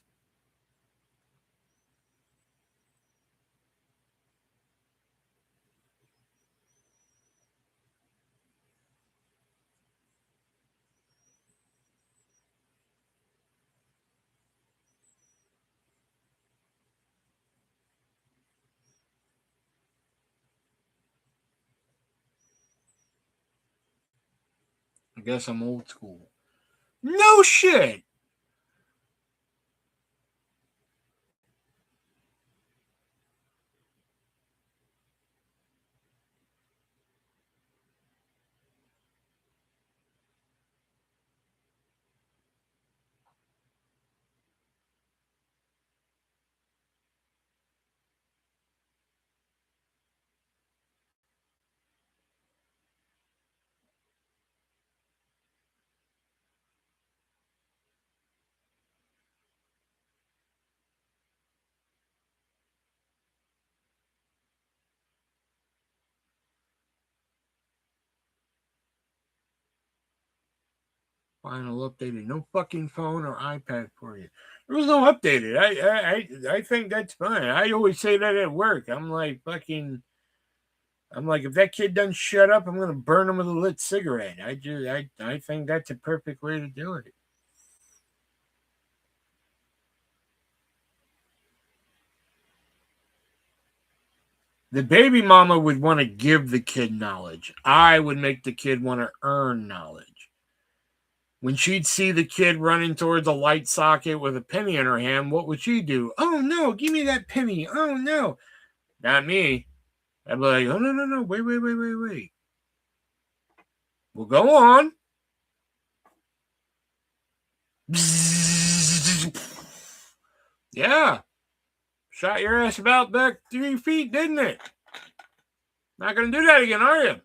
I guess I'm old school. No shit. Final updated. No fucking phone or iPad for you. There was no updated. I think that's fine. I always say that at work. I'm like fucking. I'm like, if that kid doesn't shut up, I'm going to burn him with a lit cigarette. I think that's a perfect way to do it. The baby mama would want to give the kid knowledge. I would make the kid want to earn knowledge. When she'd see the kid running towards a light socket with a penny in her hand, what would she do? Oh, no, give me that penny. Oh, no. Not me. I'd be like, oh, no. Wait. Well, go on. Yeah. Shot your ass about back 3 feet, didn't it? Not going to do that again, are you?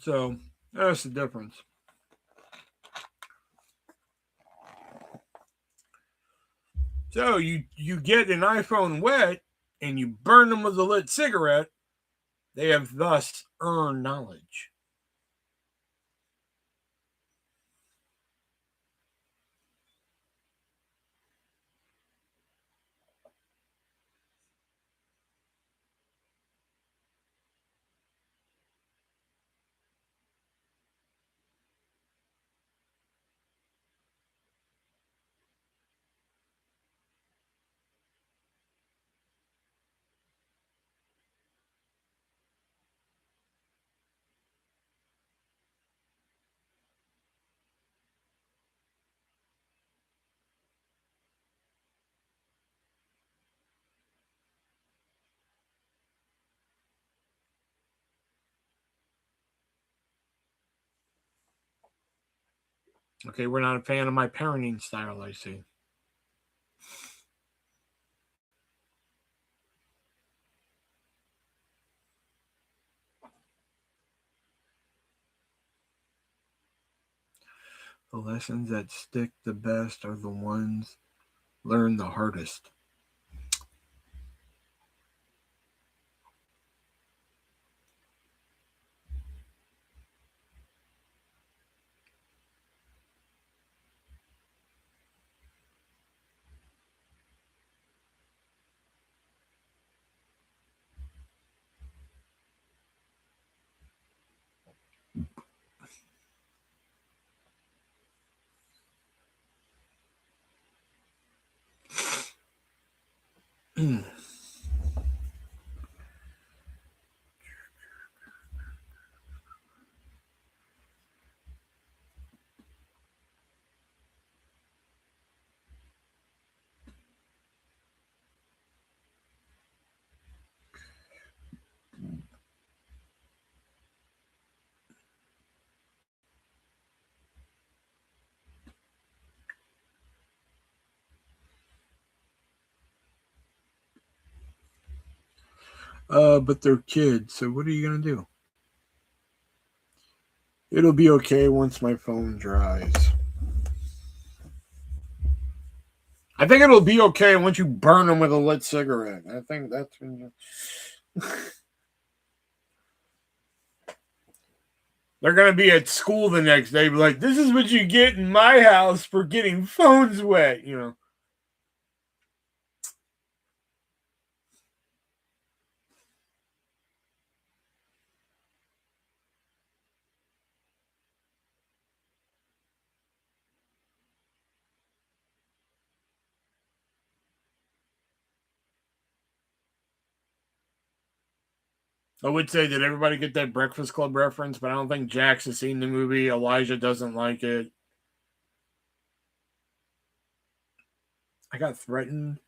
So that's the difference. So you get an iPhone wet and you burn them with a lit cigarette, they have thus earned knowledge. Okay, we're not a fan of my parenting style, I see. The lessons that stick the best are the ones learned the hardest. But they're kids, so what are you going to do? It'll be okay once my phone dries. I think it'll be okay once you burn them with a lit cigarette. I think that's... They're going to be at school the next day, be like, this is what you get in my house for getting phones wet, you know. I would say, did everybody get that Breakfast Club reference? But I don't think Jax has seen the movie. Elijah doesn't like it. I got threatened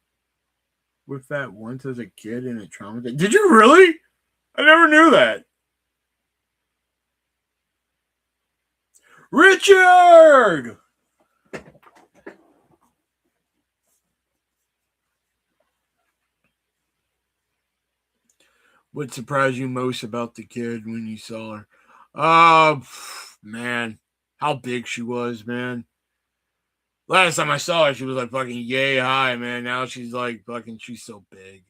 with that once as a kid and it traumatized. Did you really? I never knew that. Richard! What surprised you most about the kid when you saw her? Man, how big she was, man. Last time I saw her, she was like fucking yay high, man. Now she's like fucking, she's so big.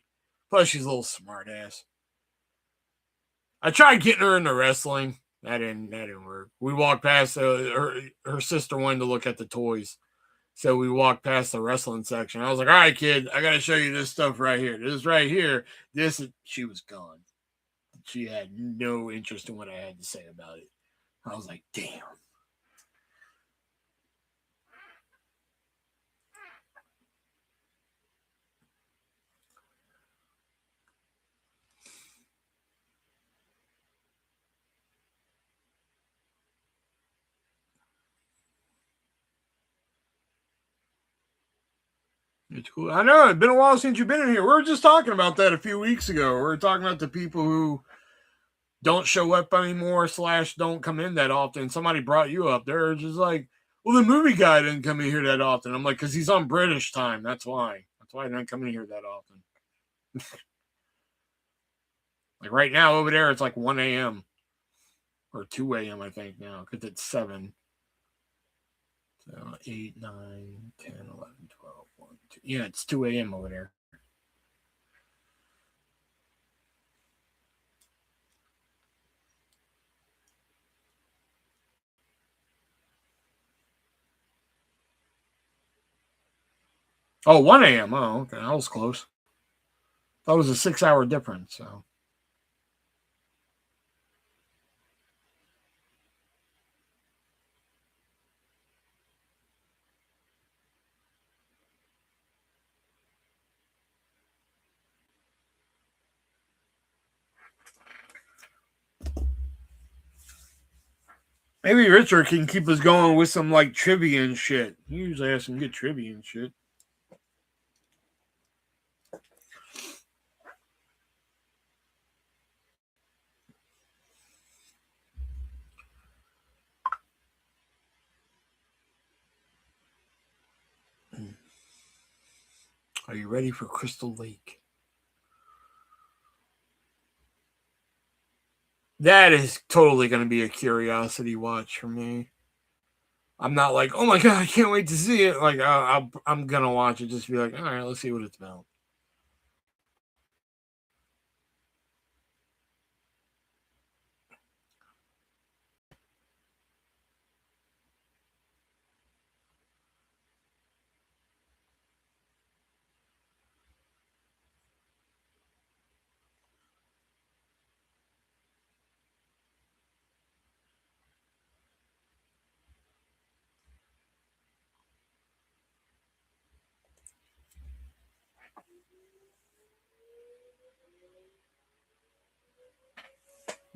Plus, she's a little smart ass. I tried getting her into wrestling. That didn't work. We walked past her sister wanted to look at the toys. So we walked past the wrestling section. I was like, all right, kid, I got to show you this stuff right here. This right here. She was gone. She had no interest in what I had to say about it. I was like, damn. It's cool. I know. It's been a while since you've been in here. We were just talking about that a few weeks ago. We were talking about the people who don't show up anymore / don't come in that often. Somebody brought you up. They're just like, well, the movie guy didn't come in here that often. I'm like, because he's on British time. That's why. That's why he didn't come in here that often. Like right now over there, it's like 1 a.m. or 2 a.m. I think now because it's 7. So 8, 9, 10, 11, 12, 1, 2. Yeah, it's 2 a.m. over there. Oh, 1 a.m. Oh, okay. That was close. That was a 6-hour difference. So maybe Richard can keep us going with some like trivia and shit. He usually has some good trivia and shit. Are you ready for Crystal Lake? That is totally going to be a curiosity watch for me. I'm not like, oh my god, I can't wait to see it. Like, I'm going to watch it just be like, all right, let's see what it's about.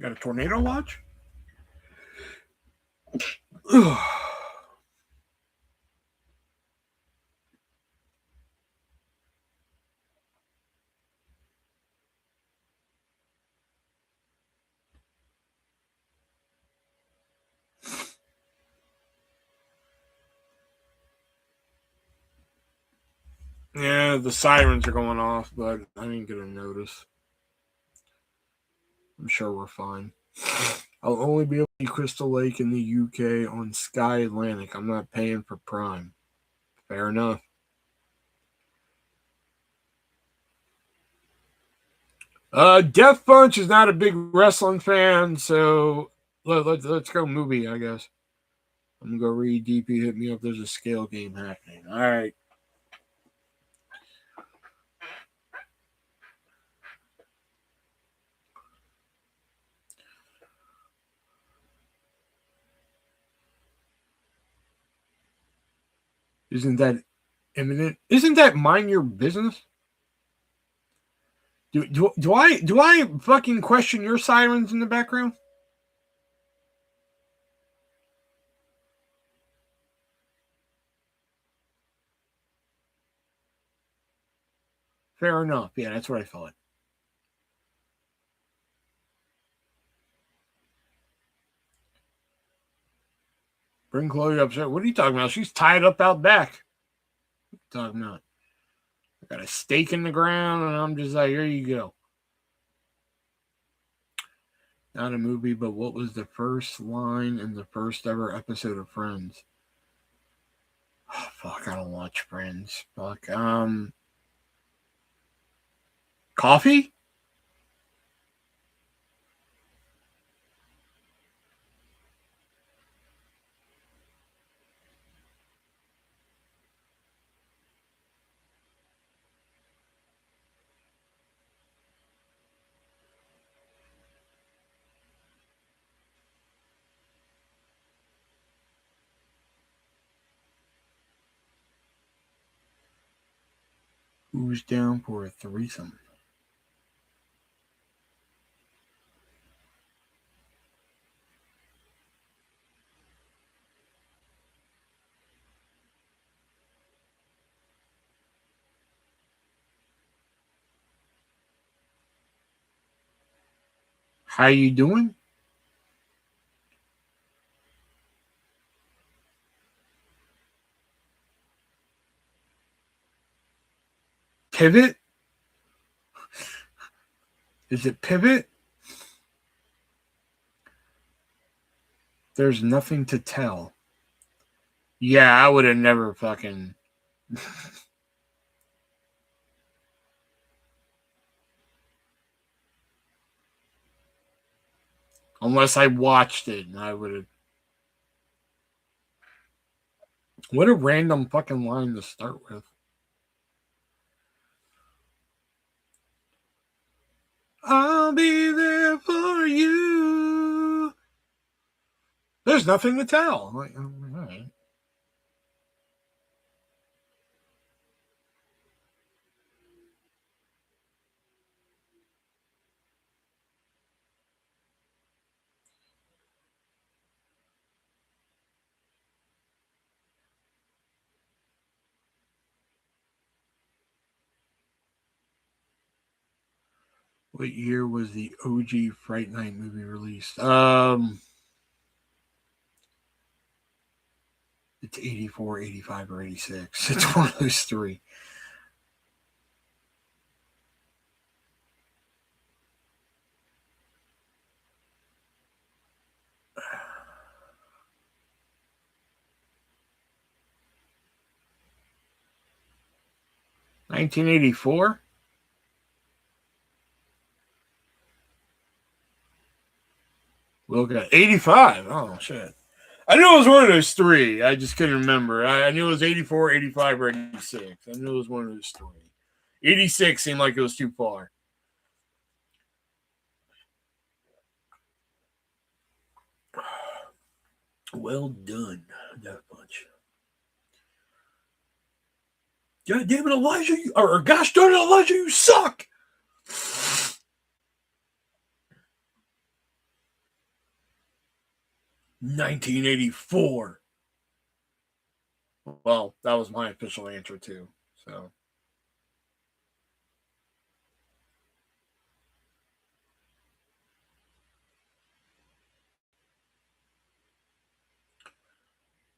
Got a tornado watch? Yeah, the sirens are going off, but I ain't going to notice. I'm sure we're fine. I'll only be able to see Crystal Lake in the UK on Sky Atlantic. I'm not paying for Prime. Fair enough. Death Punch is not a big wrestling fan, so let's go movie, I guess. I'm going to go read DP. Hit me up. There's a scale game happening. All right. Isn't that imminent? Isn't that mind your business? Do I fucking question your sirens in the background? Fair enough. Yeah, that's what I thought. Bring Chloe upstairs. What are you talking about? She's tied up out back. What are you talking about? I got a stake in the ground, and I'm just like, here you go. Not a movie, but what was the first line in the first ever episode of Friends? Oh, fuck, I don't watch Friends. Fuck. Coffee? Who's down for a threesome? How you doing? Pivot? Is it pivot? There's nothing to tell. Yeah, I would have never fucking. Unless I watched it, and I would have. What a random fucking line to start with. I'll be there for you. There's nothing to tell. I'm like, all right. What year was the OG Fright Night movie released? It's 84, 85, or 86. It's one of those three. $1984. Look at 85. Oh shit. I knew it was one of those three. I just couldn't remember. I knew it was 84, 85, or 86. I knew it was one of those three. 86 seemed like it was too far. Well done, Death Punch. God damn it, Elijah. Or gosh darn it, Elijah, you suck. $1984. Well, that was my official answer too. So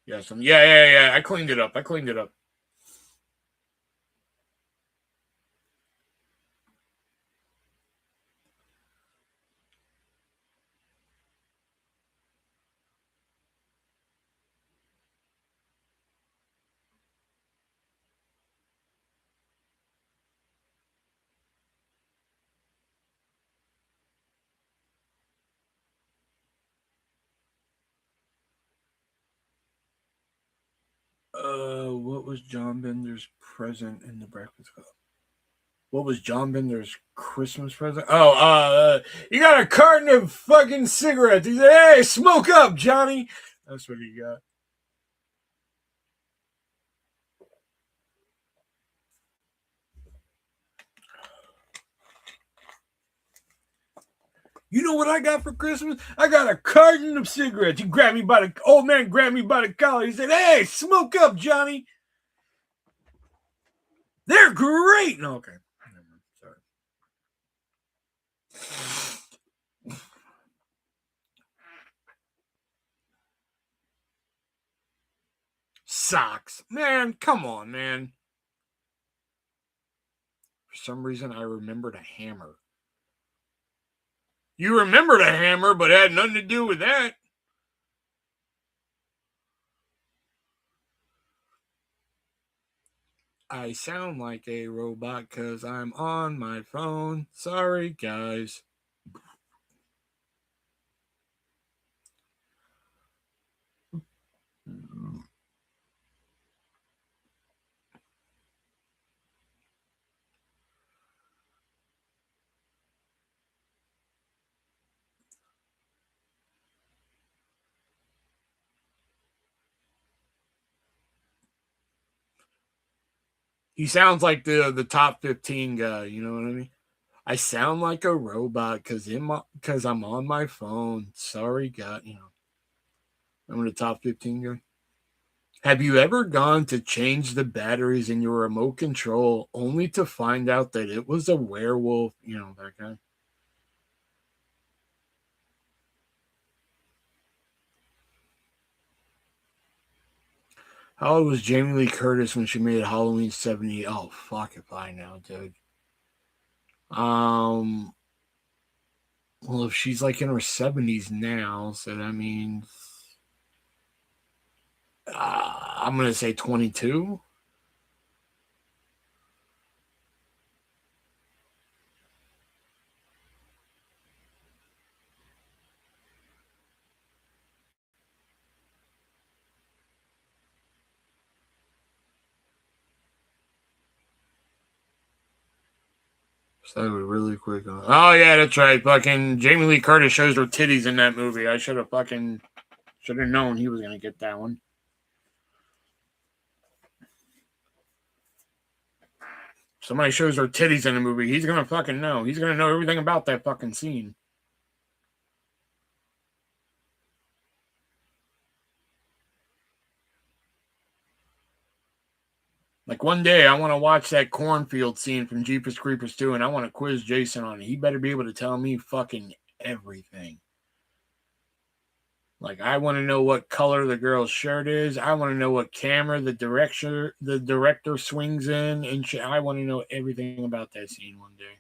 yes, yeah. I cleaned it up. What was John Bender's present in the Breakfast Club? What was John Bender's Christmas present? Oh, he got a carton of fucking cigarettes. He said, "Hey, smoke up, Johnny." That's what he got. You know what I got for Christmas? I got a carton of cigarettes. He grabbed me by the old man grabbed me by the collar. He said, "Hey, smoke up, Johnny. They're great." No, okay. Sorry. Socks. Man, come on, man. For some reason, I remembered a hammer. You remembered a hammer, but it had nothing to do with that. I sound like a robot because I'm on my phone. Sorry, guys. He sounds like the top 15 guy. You know what I mean? I sound like a robot because I'm on my phone. Sorry, God. You know, I'm the top 15 guy. Have you ever gone to change the batteries in your remote control only to find out that it was a werewolf? You know, that guy. How old was Jamie Lee Curtis when she made Halloween 70? Oh, fuck if I know, dude. Well, if she's like in her 70s now, so that means I'm gonna say 22. So that was really quick. Oh yeah, that's right. Fucking Jamie Lee Curtis shows her titties in that movie. I should have known he was gonna get that one. Somebody shows her titties in a movie, he's gonna fucking know. He's gonna know everything about that fucking scene. Like one day, I want to watch that cornfield scene from Jeepers Creepers 2, and I want to quiz Jason on it. He better be able to tell me fucking everything. Like, I want to know what color the girl's shirt is. I want to know what camera the director swings in, and shit. I want to know everything about that scene one day.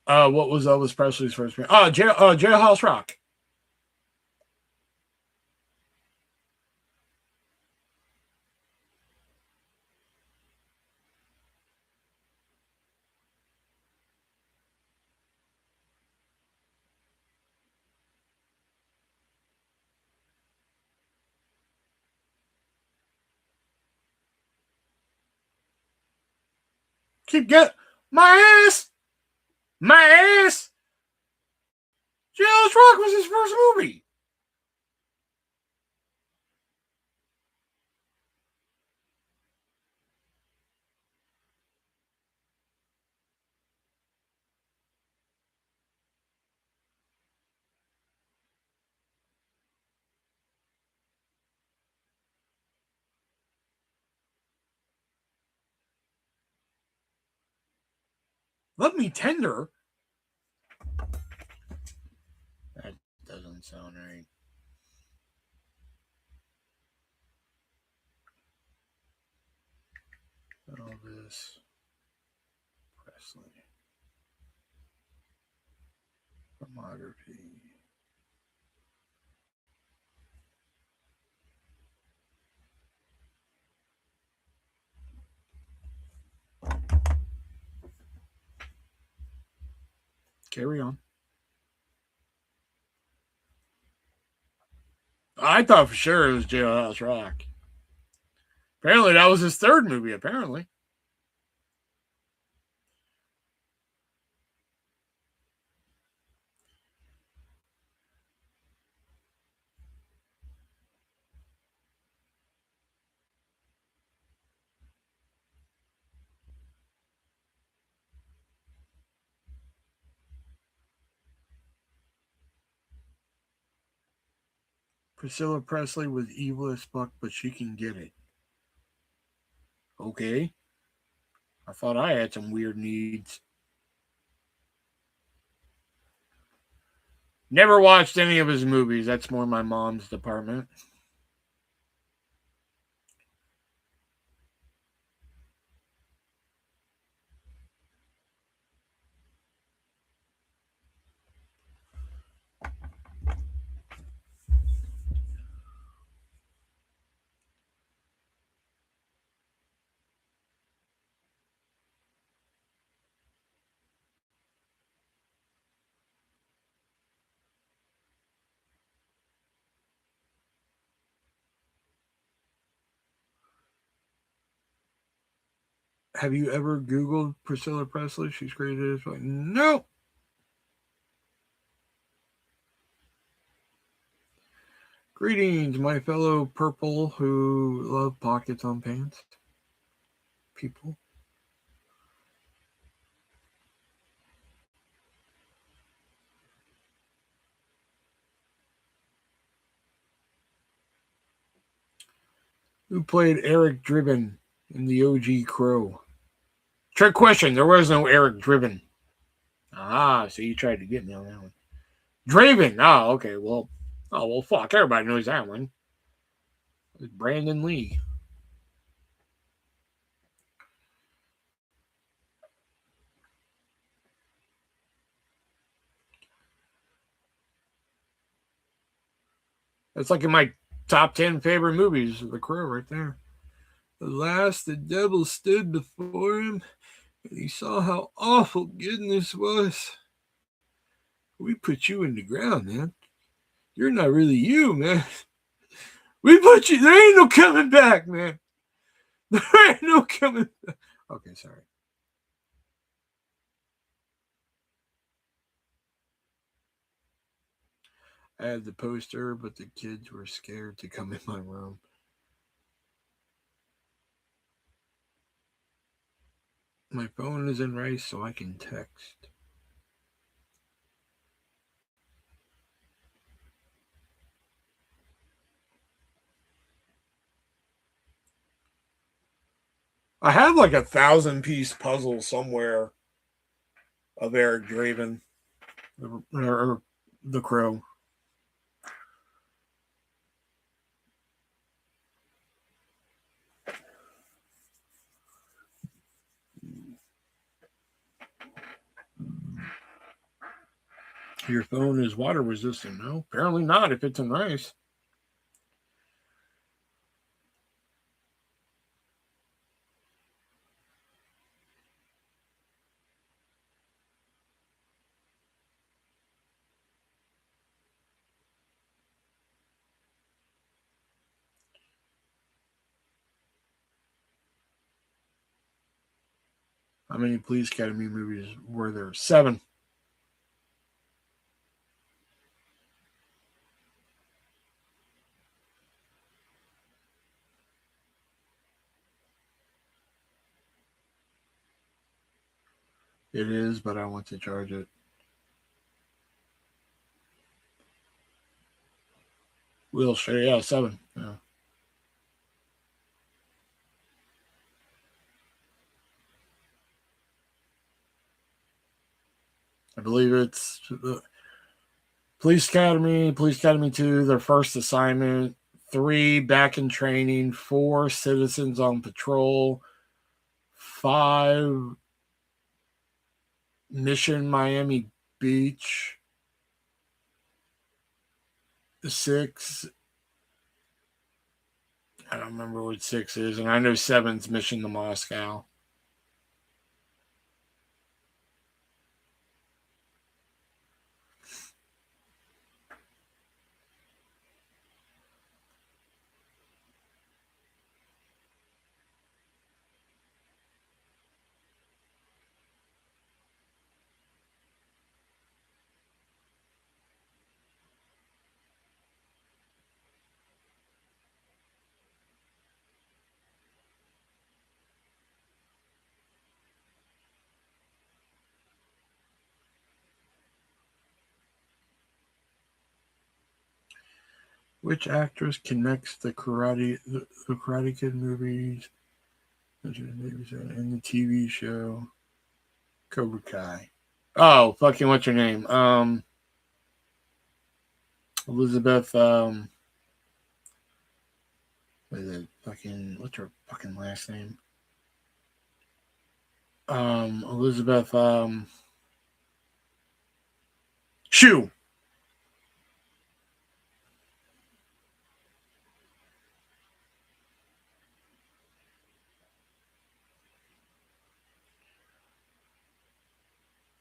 What was Elvis Presley's first name? Jailhouse Rock. Keep get my ass. Jailhouse Rock was his first movie. Let me tender. That doesn't sound right. Elvis Presley. Filmography. Carry on. I thought for sure it was Jailhouse Rock. Apparently, that was his third movie, apparently. Priscilla Presley was evil as fuck, but she can get it. Okay. I thought I had some weird needs. Never watched any of his movies. That's more my mom's department. Have you ever Googled Priscilla Presley? She's created this. No. Greetings, my fellow purple who love pockets on pants. People. Who played Eric Driven in the OG Crow? Trick question. There was no Eric Driven. Ah, so you tried to get me on that one. Draven. Oh, okay. Well, fuck. Everybody knows that one. It's Brandon Lee. That's like in my top 10 favorite movies. The Crow right there. At last, the devil stood before him, and he saw how awful goodness was. We put you in the ground, man. You're not really you, man. We put you. There ain't no coming back, man. There ain't no coming back. Okay, sorry. I had the poster, but the kids were scared to come in my room. My phone is in rice, so I can text. I have like a 1,000-piece puzzle somewhere of Eric Draven, or the Crow. Your phone is water resistant. No, apparently not if it's in rice. How many Police Academy movies were there? 7. It is, but I want to charge it. We'll show you. Yeah, 7. Yeah. I believe it's Police Academy 2, their first assignment, 3, Back in Training, 4, Citizens on Patrol, 5, Mission Miami Beach, 6, I don't remember what 6 is, and I know 7's Mission to Moscow. Which actress connects the Karate Kid movies and the TV show Cobra Kai? Oh, fucking what's her name? Elizabeth. What is it? What's her fucking last name? Elizabeth. Shue.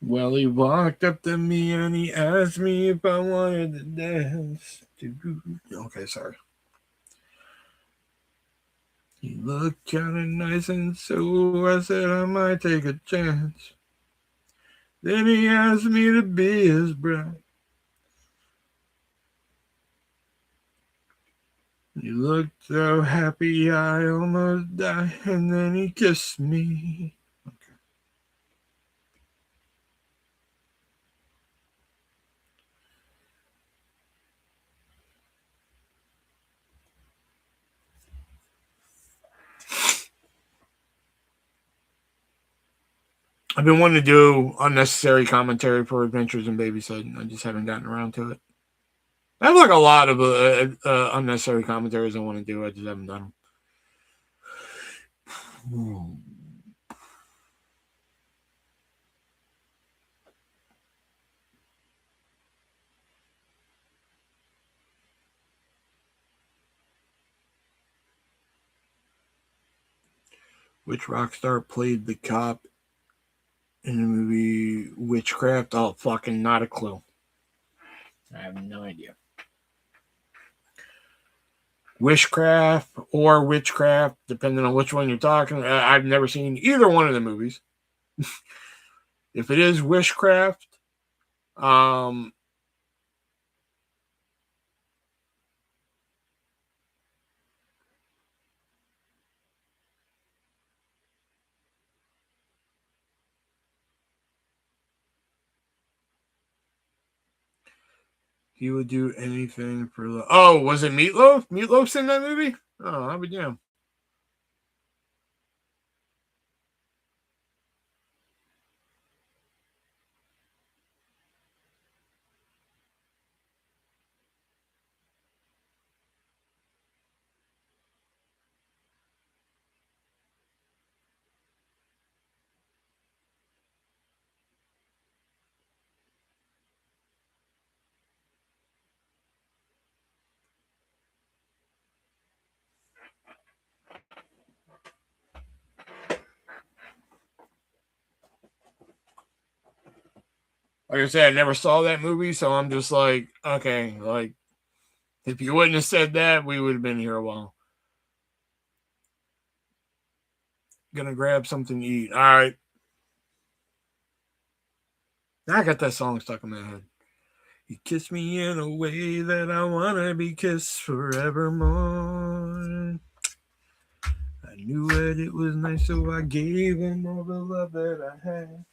Well, he walked up to me and he asked me if I wanted to dance. Okay, sorry. He looked kind of nice, and so I said I might take a chance. Then he asked me to be his bride. You looked so happy, I almost died, and then he kissed me. Okay. I've been wanting to do unnecessary commentary for Adventures in Babysitting. I just haven't gotten around to it. I have like a lot of unnecessary commentaries I want to do. I just haven't done them. Which rock star played the cop in the movie Witchcraft? Oh, fucking not a clue. I have no idea. Witchcraft or Witchcraft, depending on which one you're talking. I've never seen either one of the movies. If it is Witchcraft, he would do anything for love. Oh, was it Meatloaf? Meatloaf's in that movie? Oh, I'll be damned. Like I said, I never saw that movie, so I'm just like, okay, like, if you wouldn't have said that, we would have been here a while. Gonna grab something to eat. All right. Now I got that song stuck in my head. You kiss me in a way that I wanna be kissed forevermore. I knew that it was nice, so I gave him all the love that I had.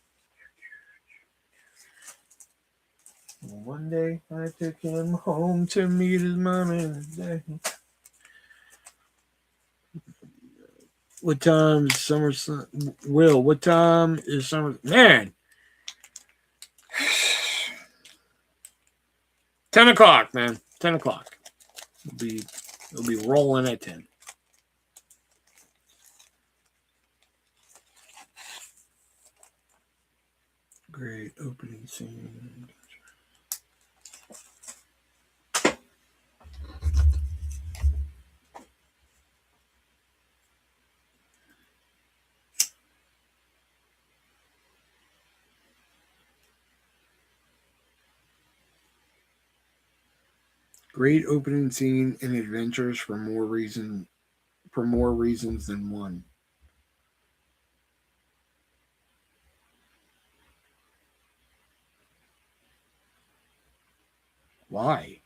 One day I took him home to meet his mom and his dad. What time is summer? Will, what time is summer? Man, 10 o'clock, man. 10 o'clock. It'll be rolling at 10. Great opening scene. Great opening scene and adventures for more reasons than one. Why?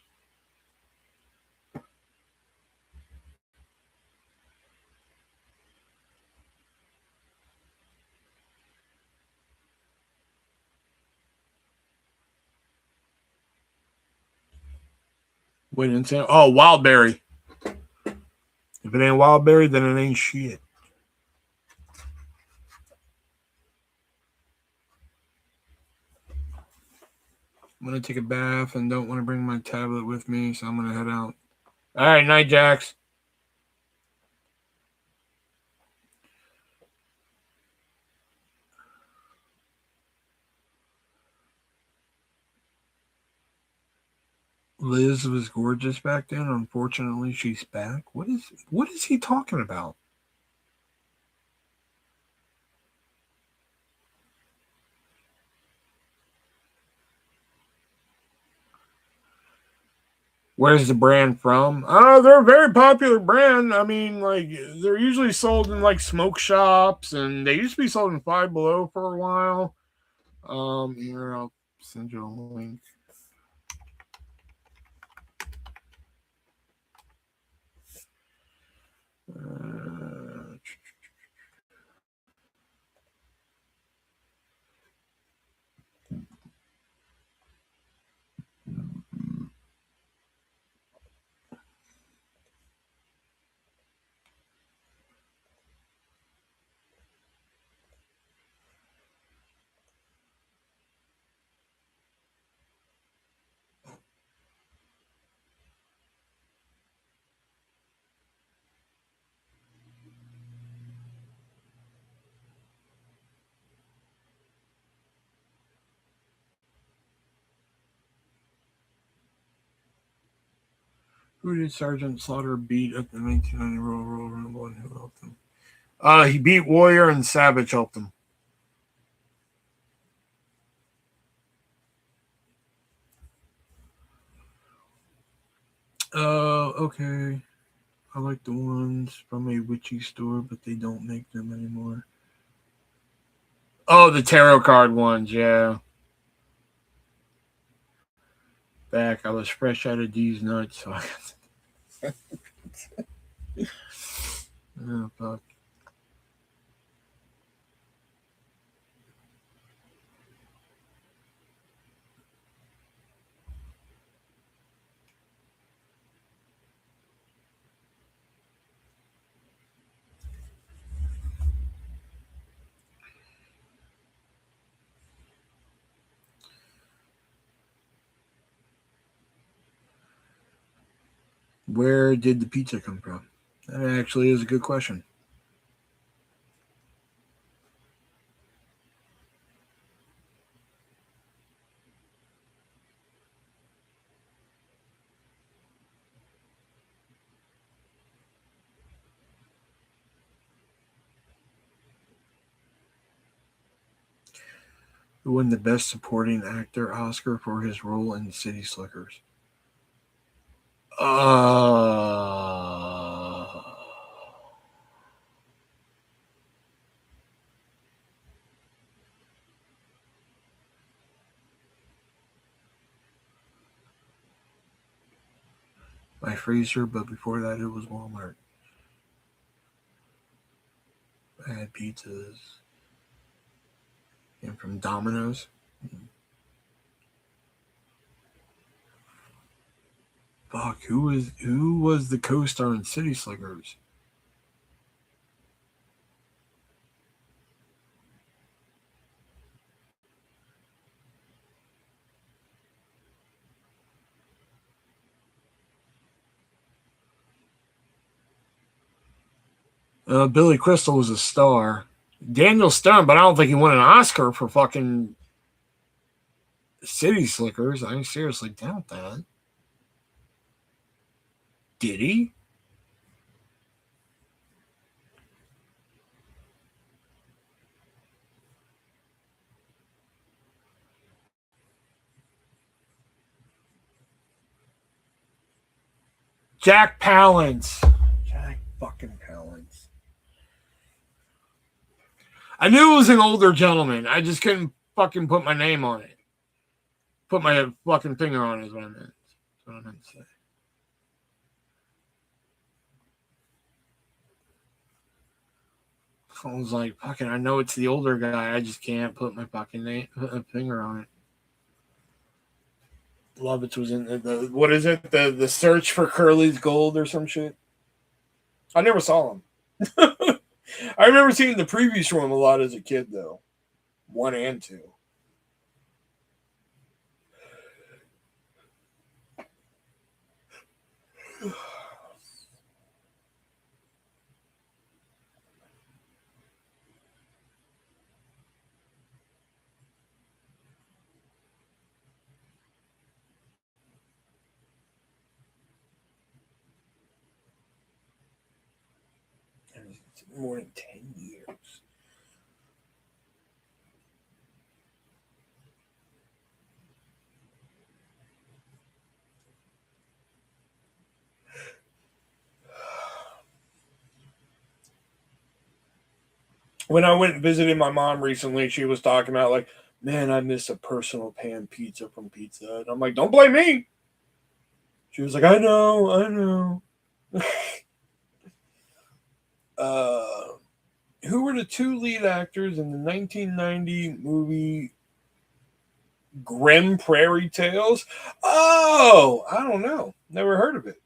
Wait and say, oh, Wildberry. If it ain't Wildberry, then it ain't shit. I'm gonna take a bath and don't want to bring my tablet with me, so I'm gonna head out. All right, night, Jax. Liz was gorgeous back then. Unfortunately, she's back. What is he talking about? Where's the brand from? They're a very popular brand. I mean, like, they're usually sold in like smoke shops, and they used to be sold in Five Below for a while. Here, I'll send you a link. Who did Sergeant Slaughter beat at the 1990 Royal Rumble, and who helped him? He beat Warrior, and Savage helped him. Okay. I like the ones from a witchy store, but they don't make them anymore. Oh, the tarot card ones, yeah. Back, I was fresh out of these nuts, so I got oh, fuck. Where did the pizza come from? That actually is a good question. Who won the Best Supporting Actor Oscar for his role in City Slickers? My freezer, but before that it was Walmart. I had pizzas. And from Domino's. Fuck, who was the co-star in City Slickers? Billy Crystal was a star. Daniel Stern, but I don't think he won an Oscar for fucking City Slickers. I seriously doubt that. Did he? Jack Palance. Jack fucking Palance. I knew it was an older gentleman. I just couldn't fucking put my name on it. Put my fucking finger on it is what I meant. That's what I meant to say. I was like, fucking, I know it's the older guy. I just can't put my fucking finger on it. Lovitz was in the what is it? The Search for Curly's Gold or some shit. I never saw him. I remember seeing the previews from him a lot as a kid, though. 1 and 2. More than 10 years. When I went and visited my mom recently, she was talking about, like, man, I miss a personal pan pizza from Pizza Hut. I'm like, don't blame me. She was like, I know. Who were the 2 lead actors in the 1990 movie Grim Prairie Tales? Oh, I don't know. Never heard of it.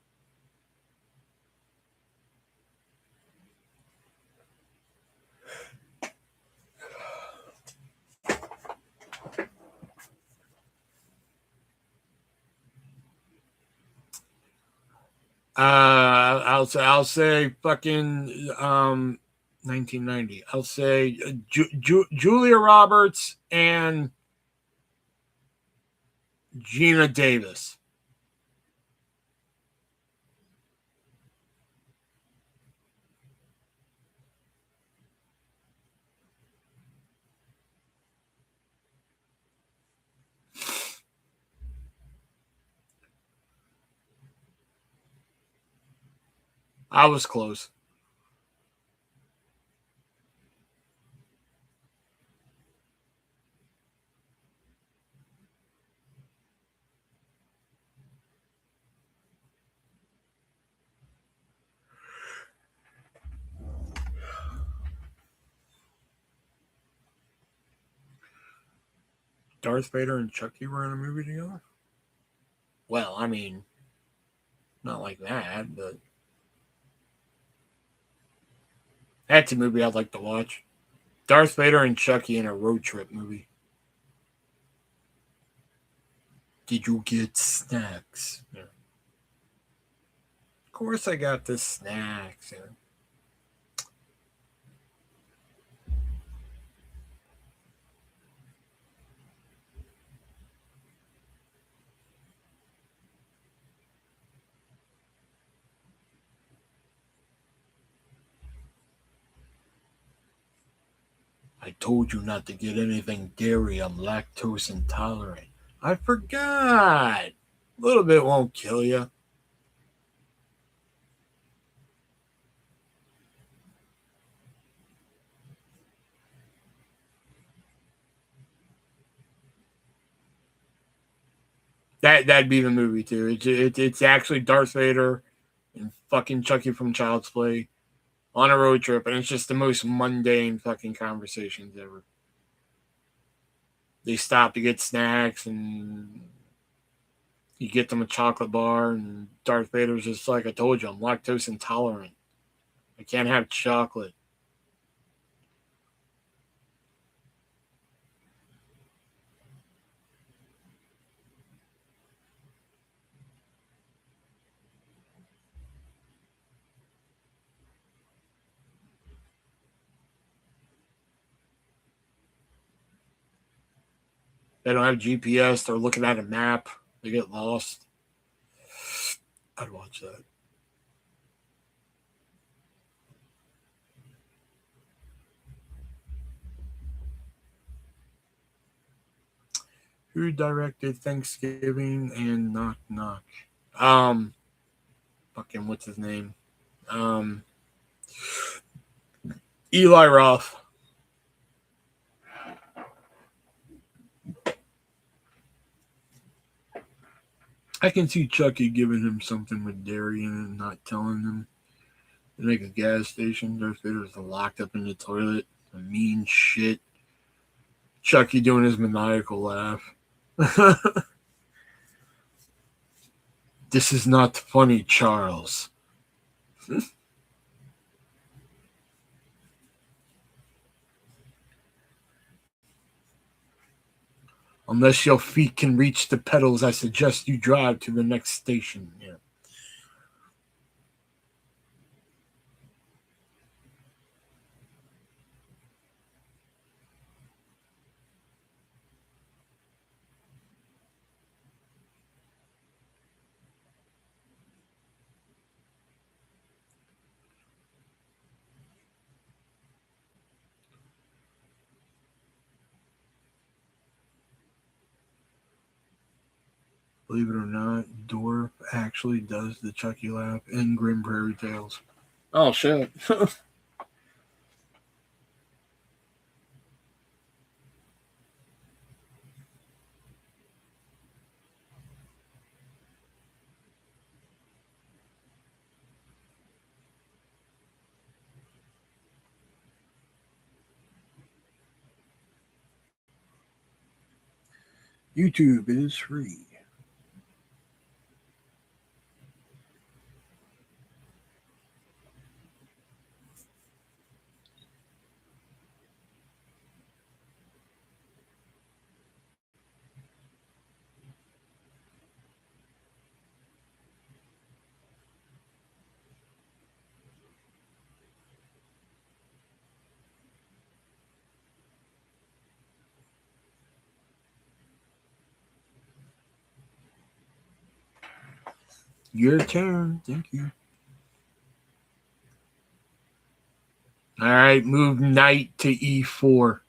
I'll say fucking 1990. I'll say Julia Roberts and Gina Davis. I was close. Darth Vader and Chucky were in a movie together? Well, I mean, not like that, but that's a movie I'd like to watch. Darth Vader and Chucky in a road trip movie. Did you get snacks? Yeah. Of course I got the snacks. Yeah. I told you not to get anything dairy. I'm lactose intolerant. I forgot. A little bit won't kill you. That'd be the movie too. It's actually Darth Vader and fucking Chucky from Child's Play on a road trip, and it's just the most mundane fucking conversations ever. They stop to get snacks, and you get them a chocolate bar, and Darth Vader's just like, I told you, I'm lactose intolerant. I can't have chocolate. They don't have GPS. They're looking at a map. They get lost. I'd watch that. Who directed Thanksgiving and Knock Knock? Fucking what's his name? Eli Roth. I can see Chucky giving him something with dairy in it and not telling him. Like a gas station. Darth Vader's locked up in the toilet. A mean shit. Chucky doing his maniacal laugh. This is not funny, Charles. Unless your feet can reach the pedals, I suggest you drive to the next station. Yeah. Believe it or not, Dorf actually does the Chucky laugh in Grim Prairie Tales. Oh, shit. YouTube is free. Your turn. Thank you. All right, move knight to e4.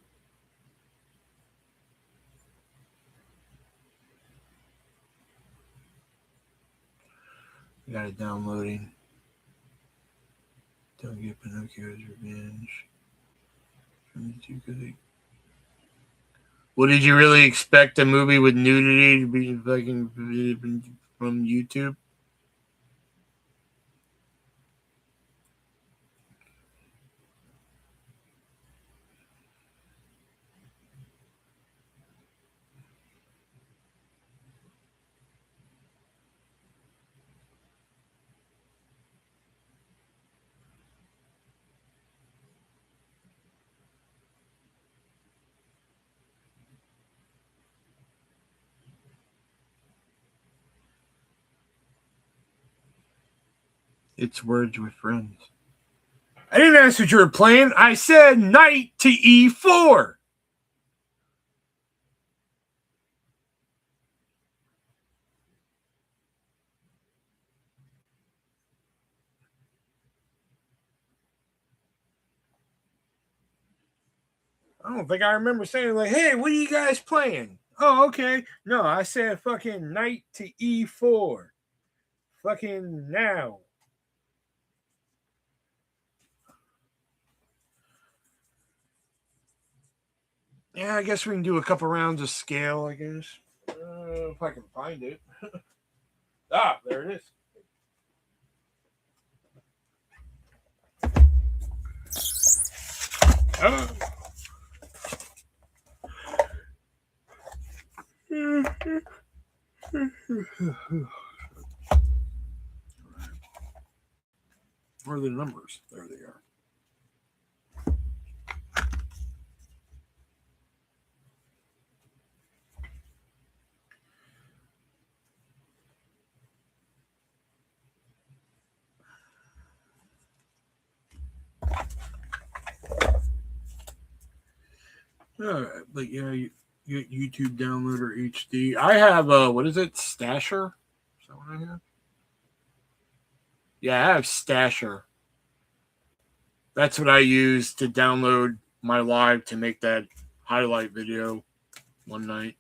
Got it downloading. Don't get Pinocchio's revenge. What did you really expect a movie with nudity to be fucking from YouTube? It's Words with Friends. I didn't ask what you were playing. I said knight to e4. I don't think I remember saying like, hey, what are you guys playing? Oh, okay. No, I said fucking knight to e4. Fucking now. Yeah, I guess we can do a couple rounds of scale, I guess. If I can find it. Ah, there it is. Where are the numbers? There they are. But yeah, you get YouTube Downloader HD. I have what is it? Stasher? Is that what I have? Yeah, I have Stasher. That's what I use to download my live to make that highlight video one night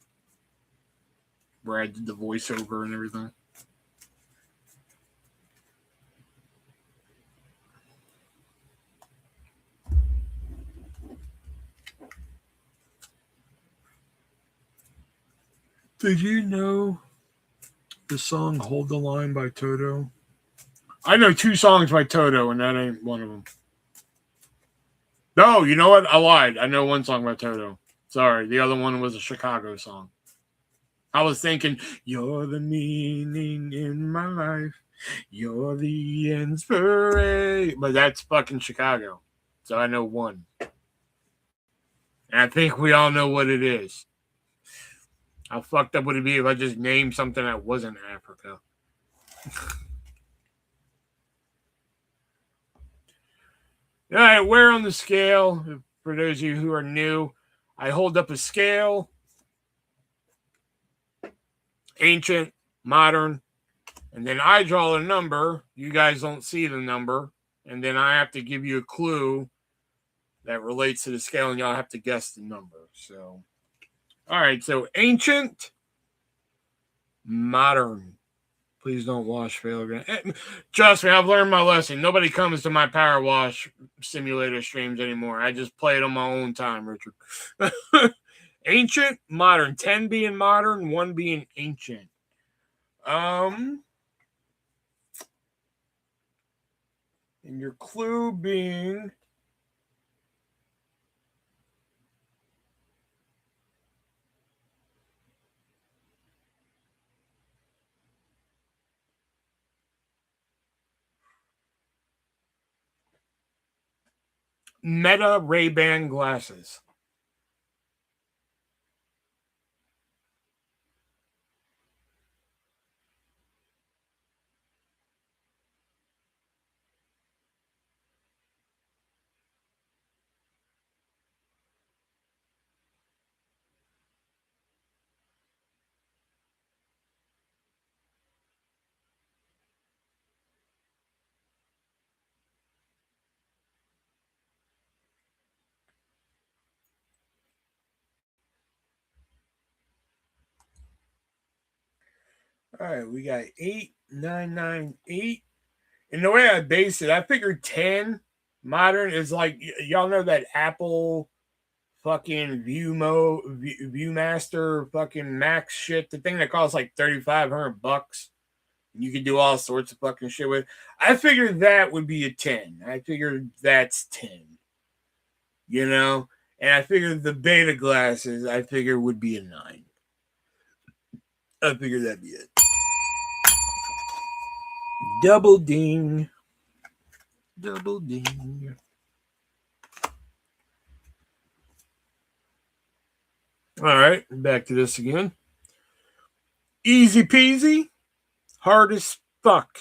where I did the voiceover and everything. Did you know the song Hold the Line by Toto? I know 2 songs by Toto, and that ain't one of them. No, you know what? I lied. I know 1 song by Toto. Sorry, the other one was a Chicago song. I was thinking, you're the meaning in my life. You're the inspiration. But that's fucking Chicago. So I know 1. And I think we all know what it is. How fucked up would it be if I just named something that wasn't Africa? All right, where on the scale? For those of you who are new, I hold up a scale. Ancient, modern, and then I draw a number. You guys don't see the number, and then I have to give you a clue that relates to the scale, and y'all have to guess the number. So, all right, so ancient, modern. Please don't wash, fail again. Trust me, I've learned my lesson. Nobody comes to my power wash simulator streams anymore. I just play it on my own time, Richard. Ancient, modern. 10 being modern, 1 being ancient. And your clue being Meta Ray-Ban glasses. All right, we got 8, 9, 9, 8. And the way I base it, I figured 10 Modern is like, y'all know that Apple fucking Viewmaster fucking Max shit, the thing that costs like $3,500. You can do all sorts of fucking shit with. I figured that would be a 10. I figured that's 10. You know? And I figured the beta glasses, I figured would be a 9. I figured that'd be it. Double ding. Double ding. All right, back to this again. Easy peasy, hard as fuck.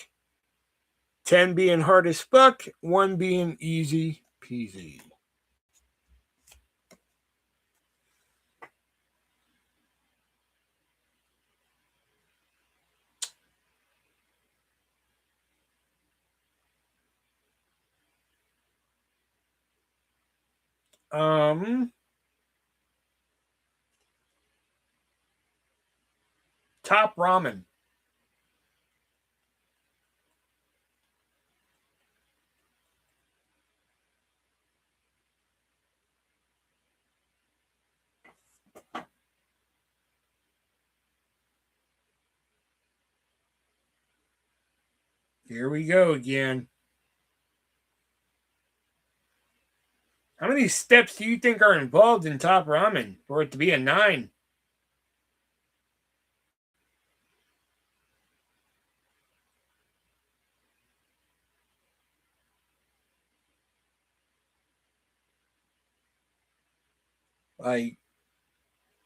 10 being hard as fuck, 1 being easy peasy. Top ramen. Here we go again. How many steps do you think are involved in top ramen for it to be a 9? Like,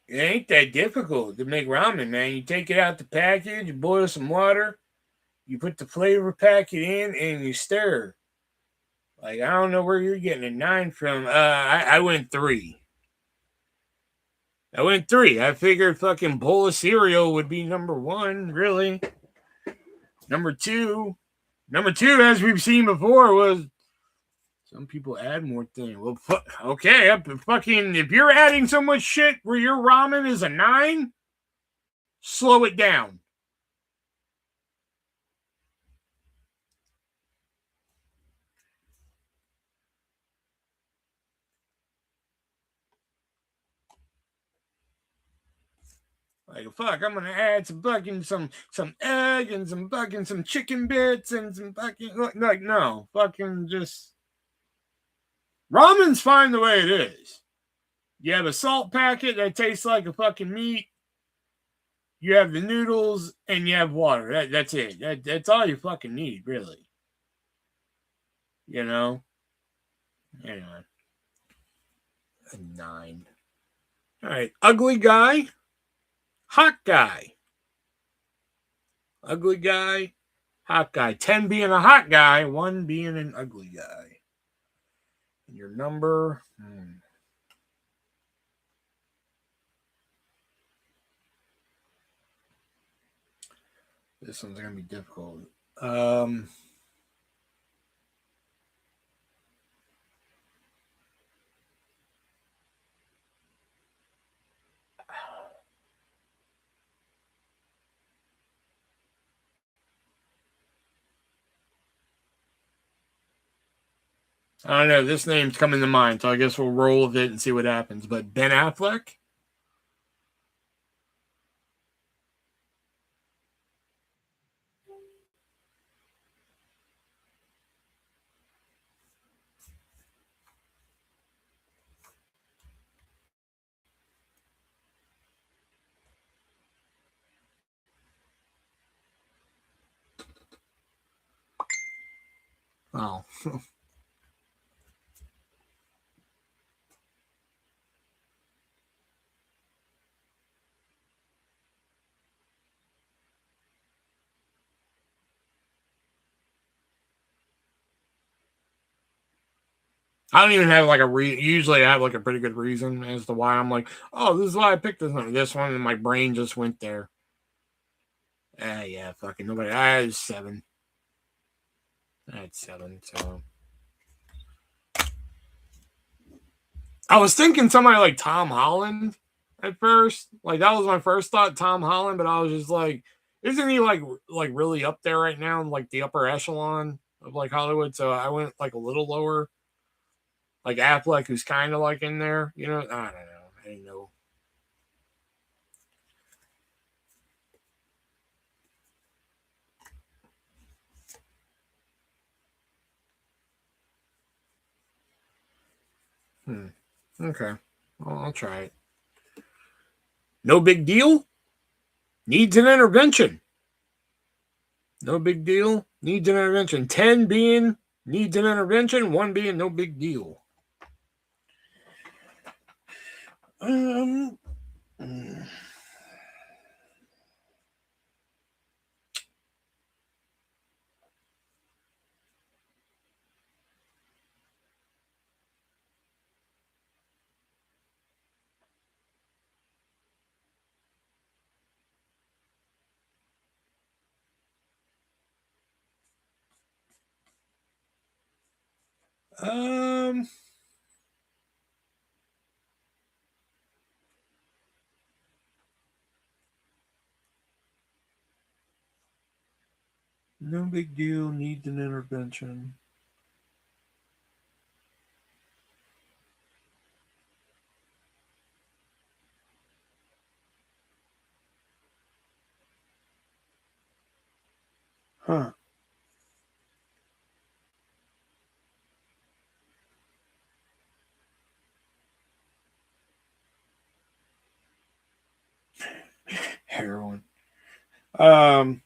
it ain't that difficult to make ramen, man. You take it out the package, you boil some water, you put the flavor packet in, and you stir. Like, I don't know where you're getting a 9 from. I went 3. I figured fucking bowl of cereal would be number 1, really. Number two, as we've seen before, was some people add more things. Well, okay, if you're adding so much shit where your ramen is a 9, slow it down. Like, fuck, I'm gonna add some fucking some egg and some fucking some chicken bits and some fucking, like, no, fucking just ramen's fine the way it is. You have a salt packet that tastes like a fucking meat. You have the noodles and you have water. That's it. That's all you fucking need, really. You know? Anyway. A 9. All right. Ugly guy. Hot guy. Ugly guy. Hot guy. 10 being a hot guy. 1 being an ugly guy. And your number. This one's going to be difficult. I don't know. This name's coming to mind, so I guess we'll roll with it and see what happens. But Ben Affleck? Oh. I don't even have like usually I have like a pretty good reason as to why I'm like, oh, this is why I picked this one, and my brain just went there. Yeah, fucking nobody. I had 7. I had 7, so I was thinking somebody like Tom Holland at first. Like, that was my first thought, Tom Holland, but I was just like, isn't he like really up there right now in like the upper echelon of like Hollywood? So I went like a little lower Like Affleck, who's kind of like in there. You know, I don't know. I didn't know. Okay. Well, I'll try it. No big deal. Needs an intervention. No big deal. Needs an intervention. 10 being needs an intervention. 1 being no big deal. No big deal. Needs an intervention. Huh. Heroin. I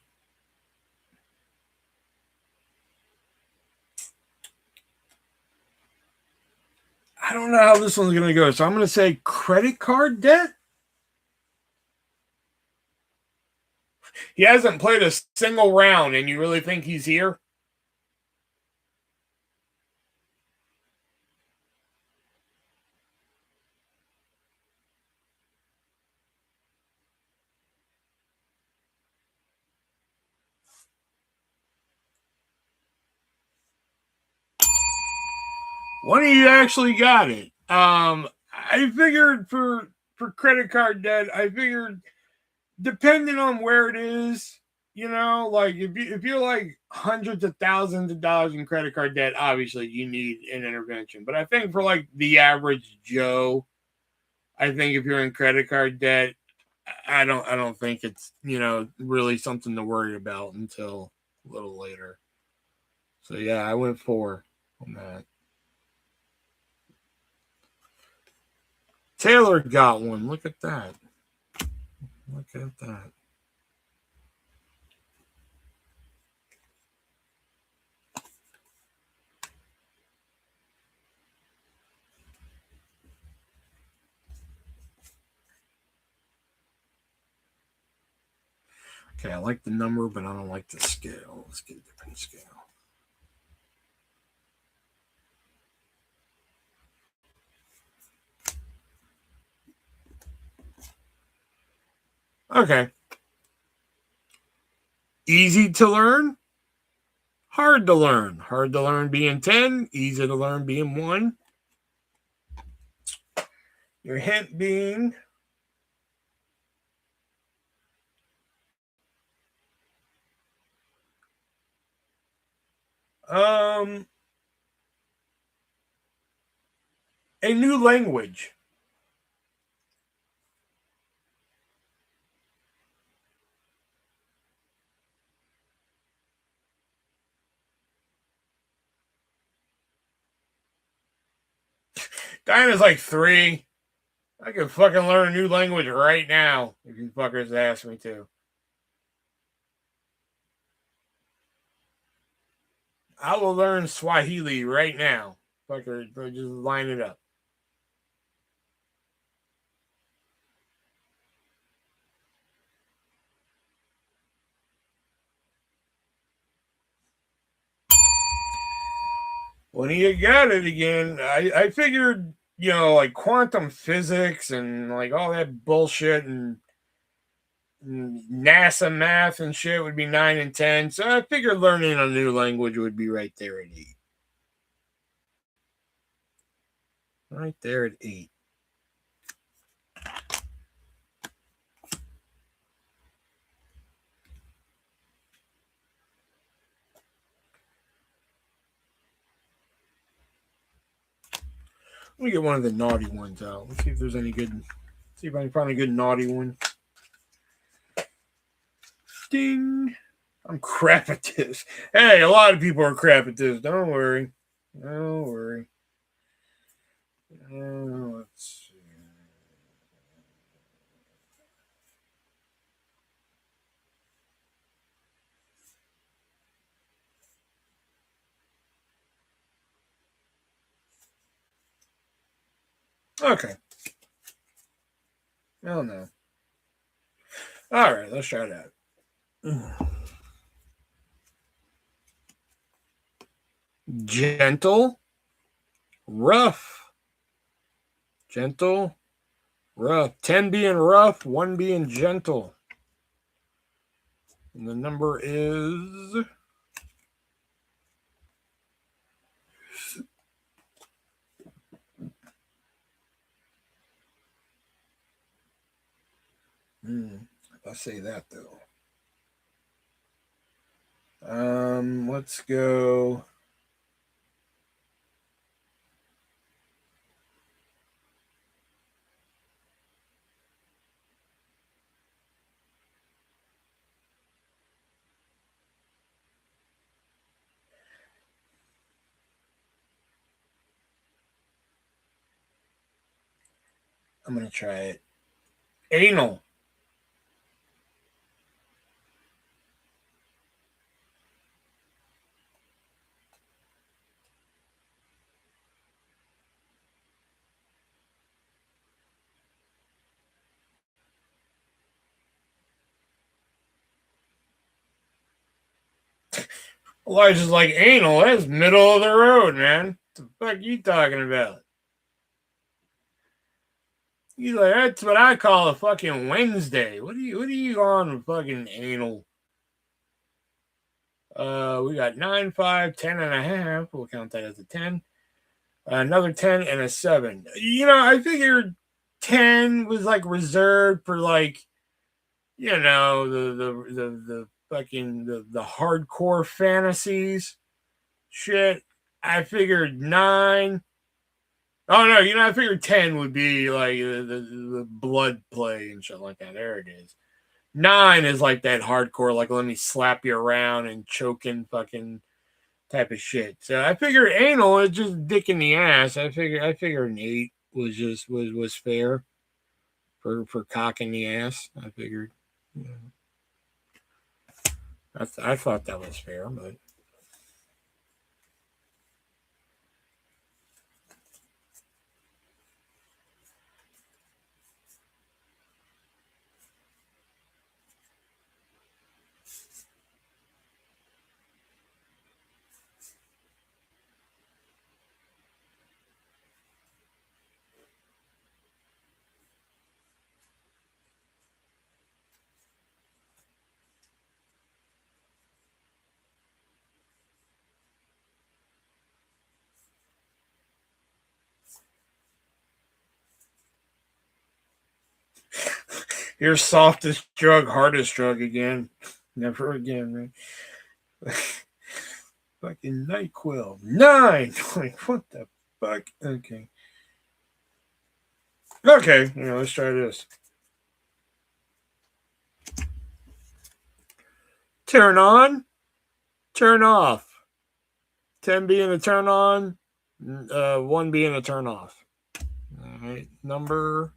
don't know how this one's going to go. So I'm going to say credit card debt. He hasn't played a single round, and you really think he's here? One of you actually got it. I figured for credit card debt, I figured depending on where it is, you know, like if you're like hundreds of thousands of dollars in credit card debt, obviously you need an intervention. But I think for like the average Joe, I think if you're in credit card debt, I don't think it's, you know, really something to worry about until a little later. So yeah, I went 4 on that. Taylor got one. Look at that. Look at that. Okay, I like the number, but I don't like the scale. Let's get a different scale. Okay. Easy to learn, hard to learn. Hard to learn being 10, easy to learn being 1. Your hint being a new language. Diana's like 3. I could fucking learn a new language right now if you fuckers ask me to. I will learn Swahili right now. Fucker, just line it up. When you got it again, I figured, you know, like quantum physics and like all that bullshit and NASA math and shit would be 9 and 10. So I figured learning a new language would be right there at 8. Right there at 8. Let me get one of the naughty ones out. Let's see if there's any good. See if I can find a good naughty one. Ding. I'm crap at this. Hey, a lot of people are crap at this. Don't worry. Don't worry. Let's see. Okay. Oh no. All right, let's try that. Gentle, rough. Gentle, rough. 10 being rough, 1 being gentle. And the number is let's say that though. Let's go. I'm gonna try it. Anal. Elijah's like, anal, that's middle of the road, man. What the fuck are you talking about? He's like, that's what I call a fucking Wednesday. What are you on fucking anal? We got 9, 5, 10 and a half. We'll count that as a 10. Another 10 and a 7. You know, I figured 10 was like reserved for like, you know, the fucking the hardcore fantasies shit. I figured 9. Oh no, you know, I figured 10 would be like the blood play and shit like that. There it is. 9 is like that hardcore, like let me slap you around and choking fucking type of shit. So I figured anal is just dick in the ass. I figured an 8 was fair for cock in the ass. I figured, you know, I thought that was fair, but. Your softest drug, hardest drug again. Never again, man. Fucking NyQuil. 9! Like, what the fuck? Okay. Okay, let's try this. Turn on, turn off. 10 being a turn on, 1 being a turn off. All right, number.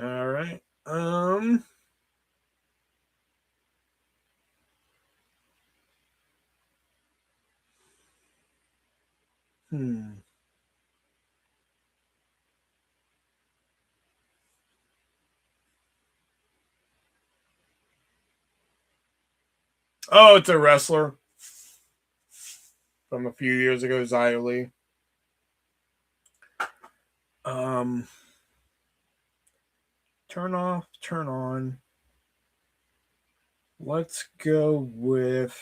All right. Oh, it's a wrestler from a few years ago, Xia Li. Turn off, turn on. Let's go with.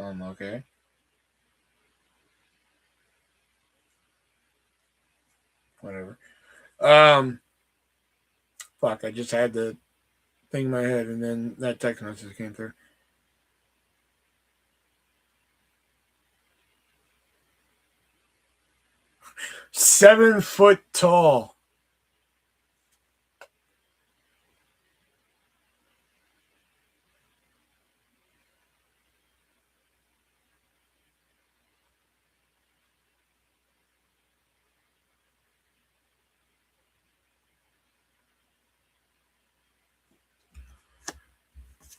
Okay. Whatever. Fuck, I just had the thing in my head and then that text message came through. Seven foot tall.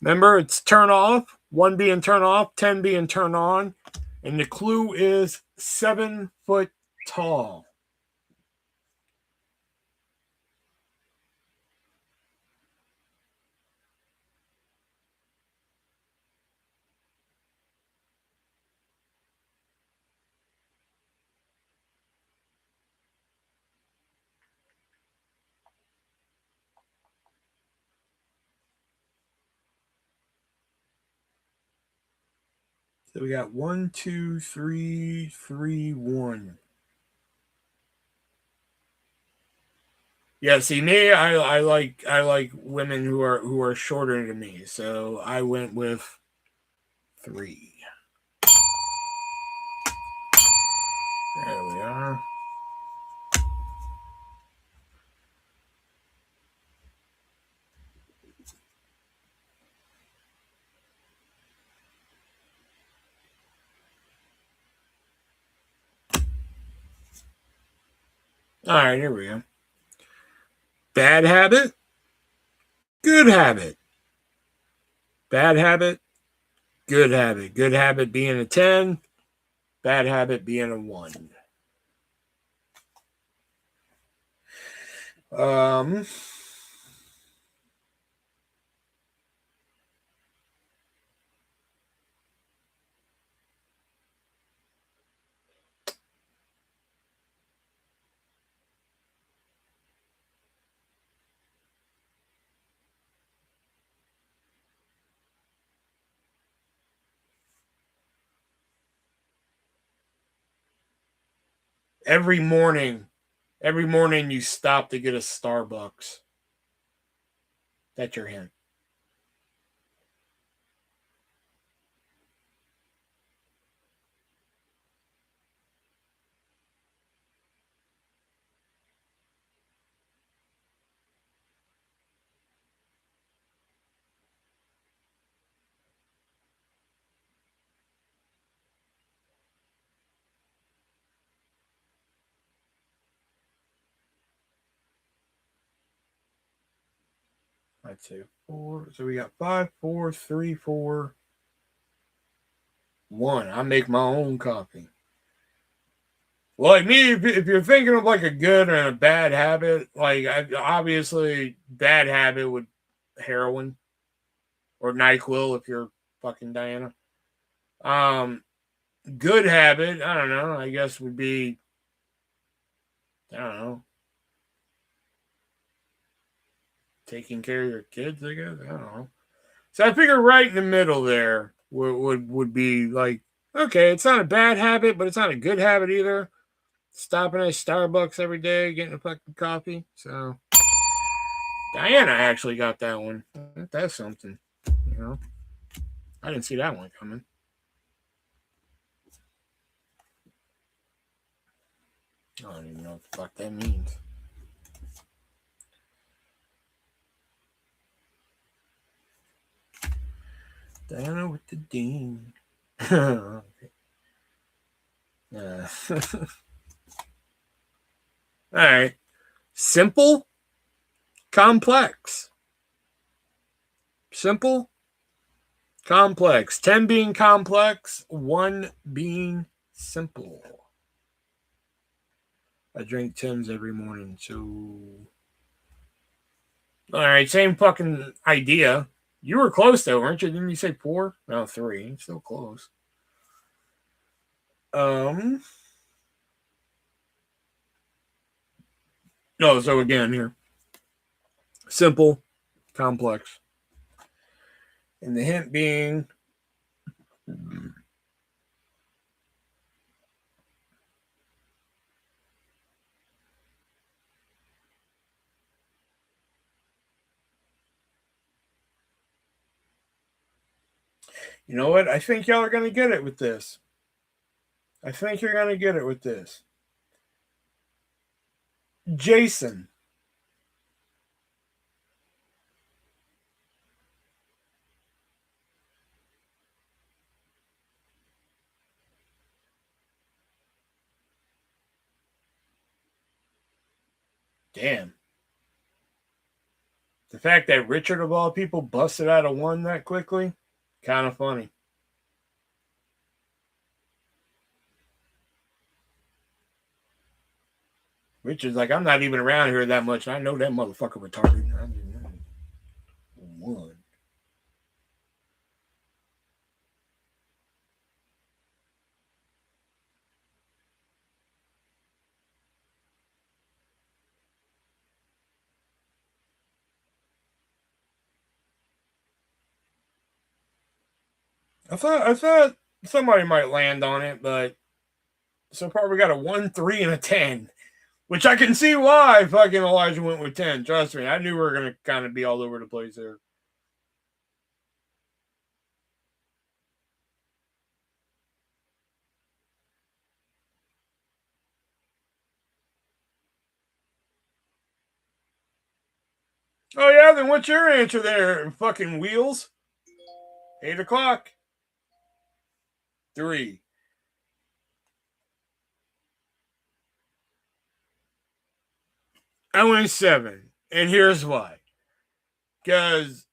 Remember, it's turn off, 1 being turn off, 10 being turn on. And the clue is 7 foot tall. So we got 1, 2, 3, 3, 1. Yeah, see me, I like women who are shorter than me, so I went with 3. There we are. All right, here we go. Bad habit, good habit. Bad habit, good habit. Good habit being a 10, bad habit being a 1. Every morning you stop to get a Starbucks. That's your hint. I'd say 4. So we got 5, 4, 3, 4, 1. I make my own coffee. Like me, if you're thinking of like a good and a bad habit, like obviously bad habit would heroin or NyQuil if you're fucking Diana. Good habit, I don't know. I guess would be, I don't know, taking care of your kids. I guess I don't know. So I figure right in the middle there would be like, okay, it's not a bad habit, but it's not a good habit either. Stopping at Starbucks every day, getting a fucking coffee. So Diana actually got that one. That's something, you know. I didn't see that one coming. I don't even know what the fuck that means. Diana with the Dean. Okay. All right. Simple, complex. Simple, complex. 10 being complex, 1 being simple. I drink Tim's every morning, so. All right, same fucking idea. You were close though, weren't you? Didn't you say 4? No, 3. Still close. No, so again here. Simple, complex. And the hint being You know what? I think y'all are going to get it with this. I think you're going to get it with this. Jason. Damn. The fact that Richard, of all people, busted out a 1 that quickly, kind of funny. Richard's like, I'm not even around here that much. I know that motherfucker retarded. 1. I thought somebody might land on it, but so far we got a 1, 3, and a 10, which I can see why fucking Elijah went with 10. Trust me, I knew we were gonna kind of be all over the place there. Oh yeah, then what's your answer there, fucking wheels? 8 o'clock. 3. I went 7, and here's why. Because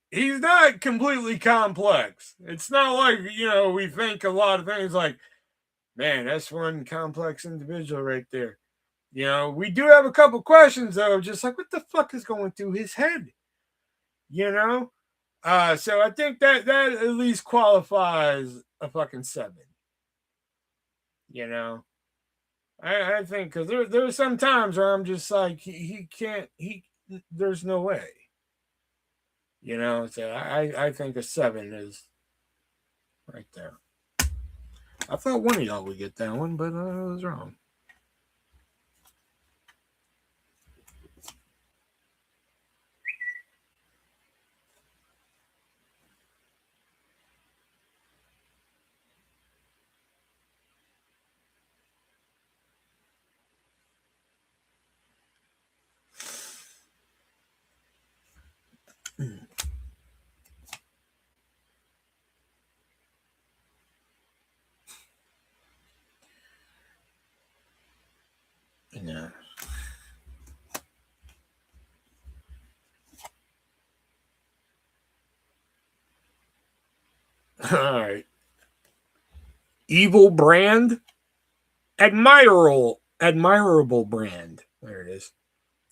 he's not completely complex. It's not like, we think a lot of things like, man, that's one complex individual right there. We do have a couple questions, though, just like, what the fuck is going through his head? So I think that at least qualifies a fucking 7. I think, because there's some times where I'm just like, he can't, there's no way. So I think a 7 is right there. I thought one of y'all would get that one, but I was wrong. Yeah. All right. Evil brand. Admirable brand. There it is.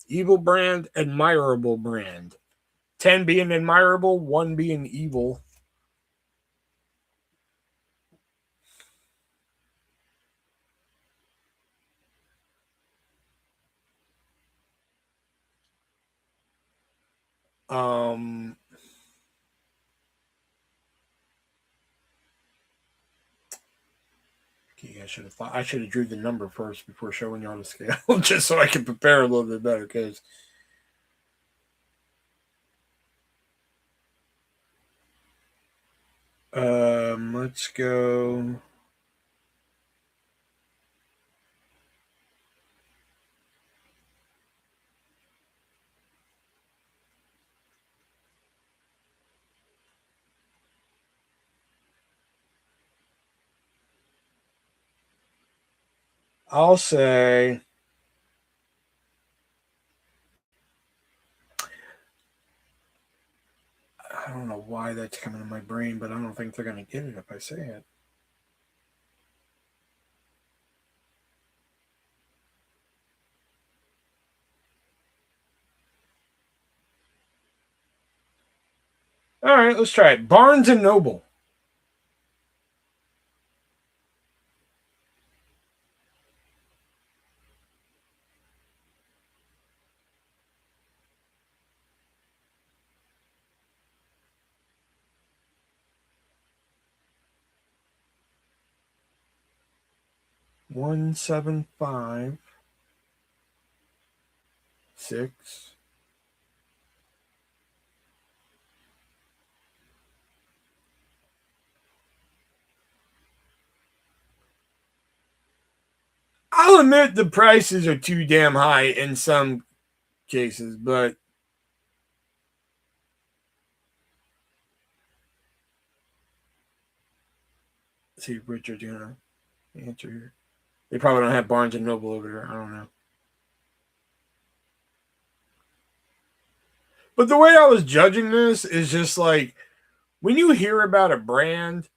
Evil brand, admirable brand. 10 being admirable, 1 being evil. Okay, I should have drew the number first before showing you on the scale, just so I can prepare a little bit better. Because let's go. I'll say I don't know why that's coming to my brain, but I don't think they're going to get it if I say it. All right, let's try it. Barnes and Noble. One, 7, 5, 6. I'll admit the prices are too damn high in some cases, but let's see if Richard's gonna answer here. They probably don't have Barnes and Noble over there. I don't know. But the way I was judging this is just like when you hear about a brand,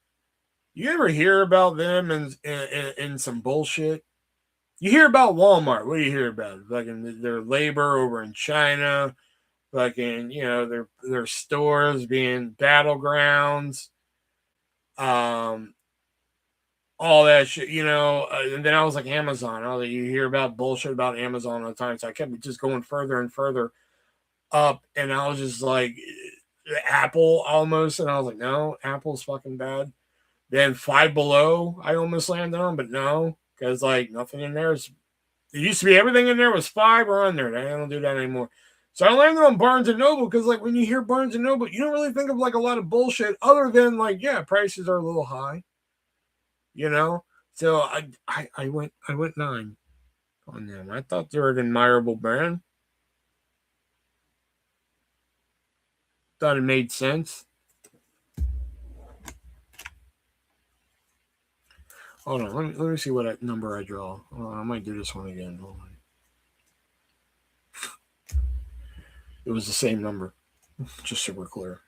you ever hear about them in some bullshit? You hear about Walmart. What do you hear about? Fucking their labor over in China, fucking, you know, their stores being battlegrounds, all that shit, you know. And then I was like Amazon. You hear about bullshit about Amazon all the time, so I kept just going further and further up, and I was just like Apple almost, and I was like, no, Apple's fucking bad. Then Five Below, I almost landed on, but no, because like nothing in there is. It used to be everything in there was 5 or under. They don't do that anymore. So I landed on Barnes and Noble because like when you hear Barnes and Noble, you don't really think of like a lot of bullshit other than like, yeah, prices are a little high, you know. So I went 9 on them. I thought they were an admirable brand. Thought it made sense. Hold on, let me see what number I draw. I might do this one again. Hold on. It was the same number, just so we're clear.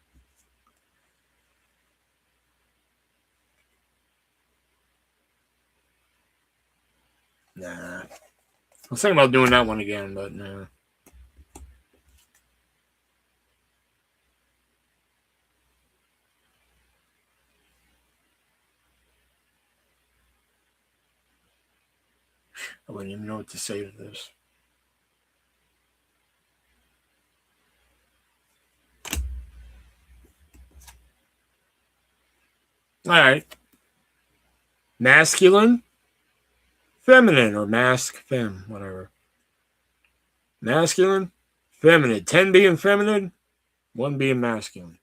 Nah. I was thinking about doing that one again, but nah. I wouldn't even know what to say to this. All right. Masculine, feminine, or mask, fem, whatever. Masculine, feminine. 10 being feminine, 1 being masculine.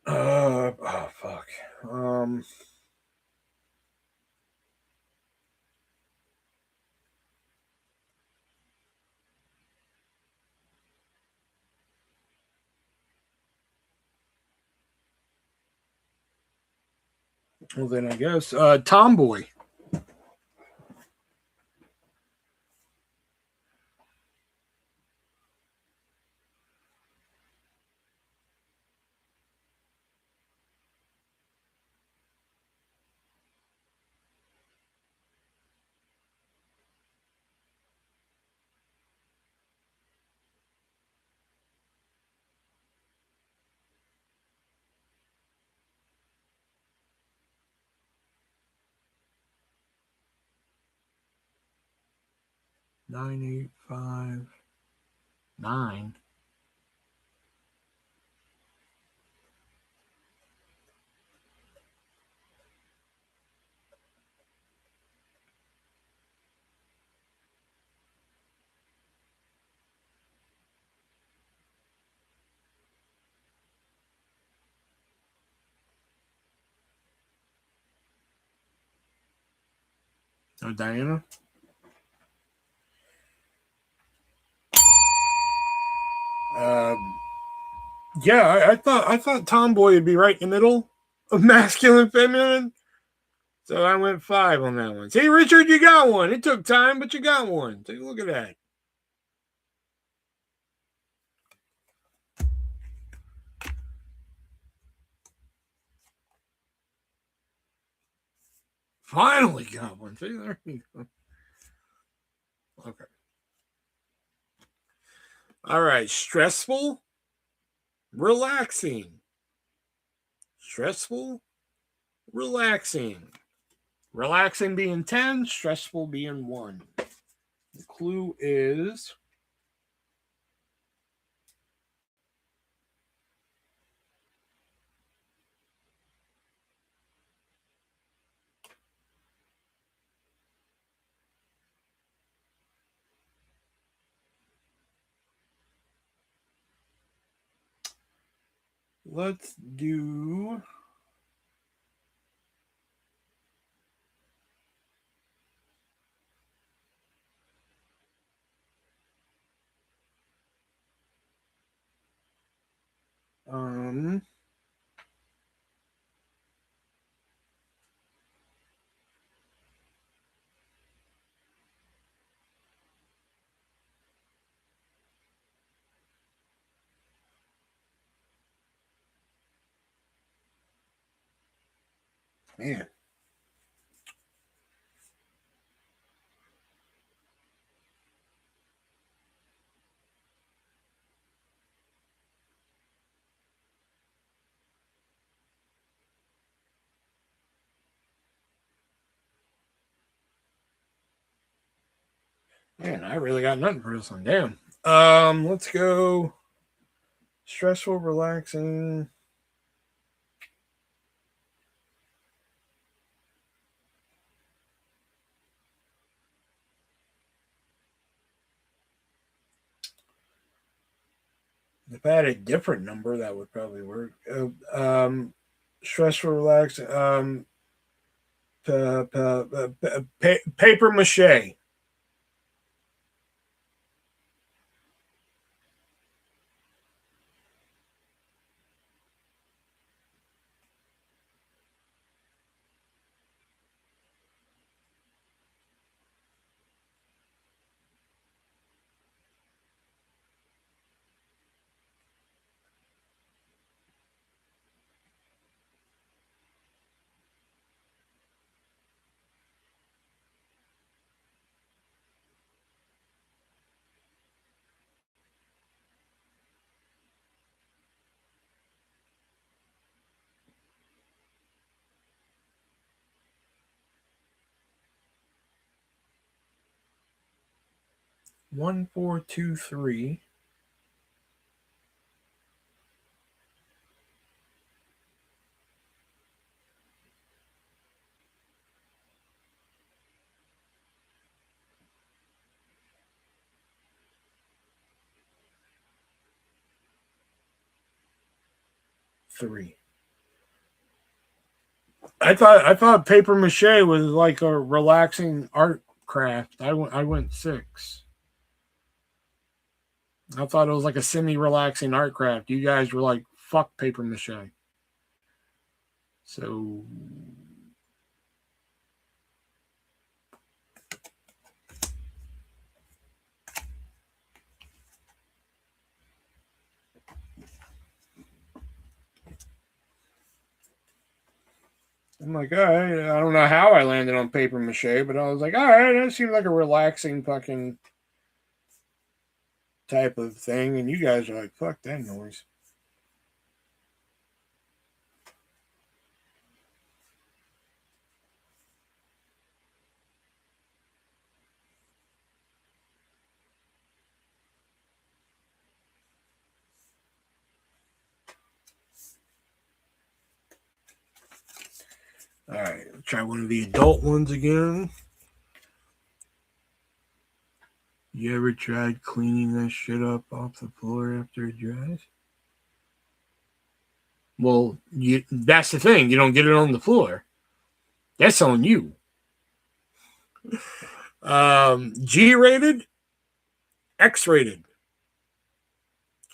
Oh, fuck. Well, then I guess tomboy. Nine, 8, 5, 9. Oh, Diana. Yeah, I thought tomboy would be right in the middle of masculine, feminine. So I went 5 on that one. See, Richard, you got one. It took time, but you got one. Take a look at that. Finally got one. See, there you go. Okay. All right. Stressful, relaxing. Stressful, relaxing. Relaxing being 10, stressful being 1. The clue is let's do Man. Man, I really got nothing for this one. Damn. Let's go stressful, relaxing. If I had a different number, that would probably work. Stressful, relaxing. Paper mache. One, 4, 2, 3. Three. I thought paper mache was like a relaxing art craft. I went 6. I thought it was like a semi-relaxing art craft. You guys were like, fuck paper mache. So I'm like, all right, I don't know how I landed on paper mache, but I was like, all right, that seems like a relaxing fucking type of thing. And you guys are like, fuck that noise. All right, try one of the adult ones again. You ever tried cleaning that shit up off the floor after it dries? Well, that's the thing. You don't get it on the floor. That's on you. G-rated, X-rated.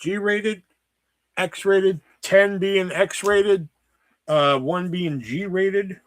G-rated, X-rated, 10 being X-rated, 1 being G-rated.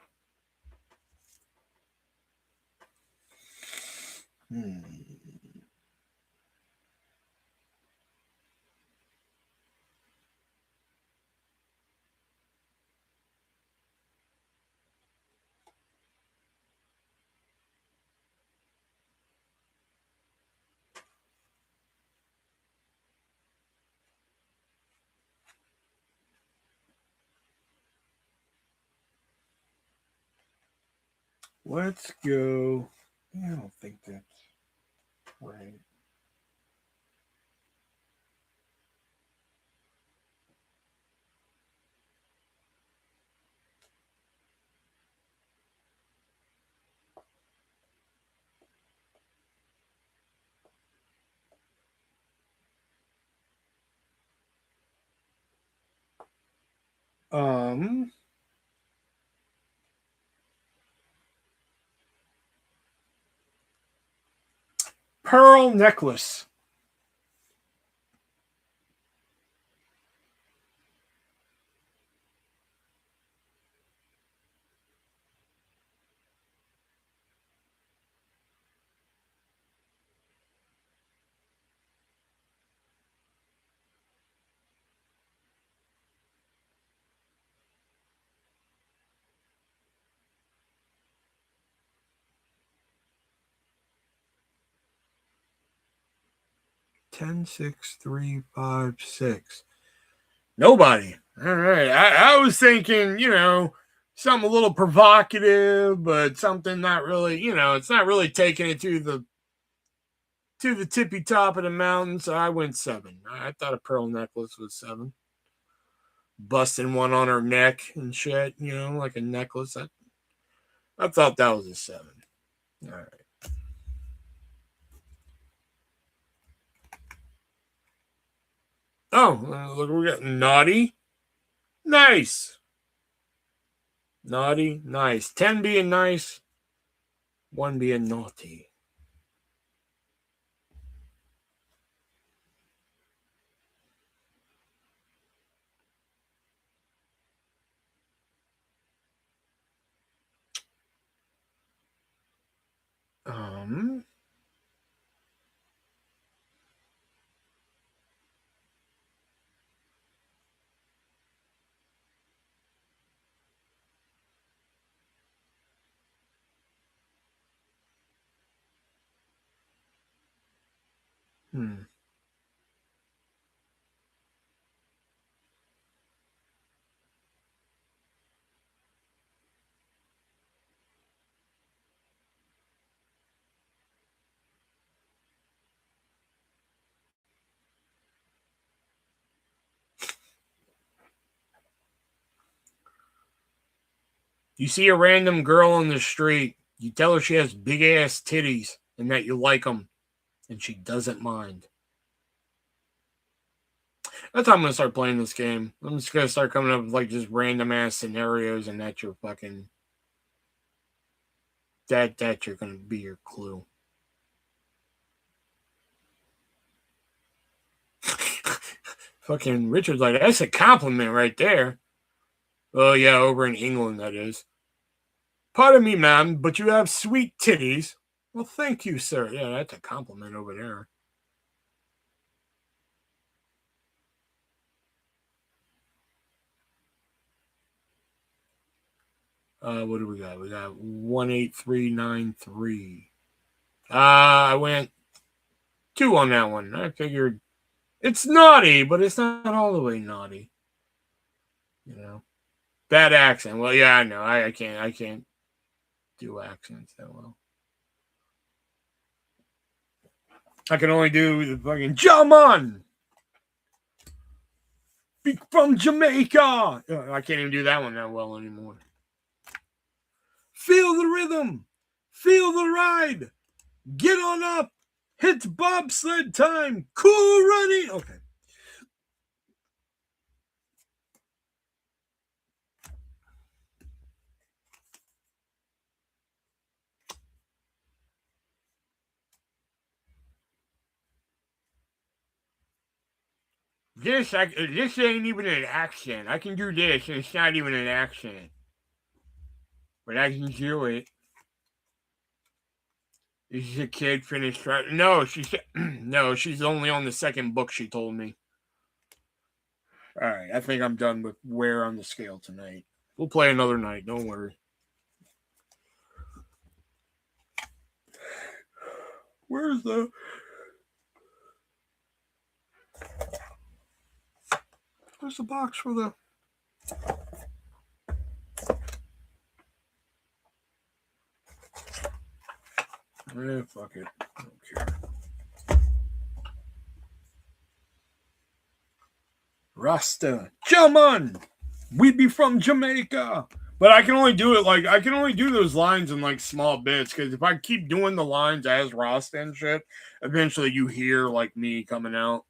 Let's go. I don't think that's right. Pearl necklace. 10, 6, 3, 5, 6. Nobody. All right. I was thinking, something a little provocative, but something not really, it's not really taking it to the tippy top of the mountain. So I went 7. I thought a pearl necklace was 7. Busting one on her neck and shit, like a necklace. I thought that was a 7. All right. Oh, look, we got naughty. Nice. Naughty, nice. 10 being nice, 1 being naughty. Um. Hmm. You see a random girl on the street, you tell her she has big ass titties and that you like them, and she doesn't mind. That's how I'm gonna start playing this game. I'm just gonna start coming up with like just random ass scenarios, and that's your fucking that you're gonna be your clue. Fucking Richard's like, that's a compliment right there. Oh yeah, over in England that is. Pardon me, ma'am, but you have sweet titties. Well, thank you, sir. Yeah, that's a compliment over there. What do we got? We got 18393. I went 2 on that one. I figured it's naughty, but it's not all the way naughty. Bad accent. Well, yeah, I know. I can't do accents that well. I can only do the fucking Jaman. Be from Jamaica. I can't even do that one that well anymore. Feel the rhythm. Feel the ride. Get on up. It's bobsled time. Cool running. Okay. This ain't even an accent. I can do this, and it's not even an accent. But I can do it. This is a kid finished. No, she said no. She's only on the second book. She told me. All right, I think I'm done with where on the scale tonight. We'll play another night. Don't worry. Where's the box for the? Fuck it. I don't care. Rasta. Jaman! We be from Jamaica. But I can only do it I can only do those lines in like small bits, because if I keep doing the lines as Rasta and shit, eventually you hear like me coming out.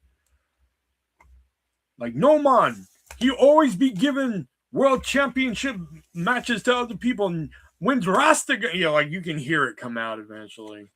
Like, no man, he always be giving world championship matches to other people and wins Rasta. Like you can hear it come out eventually.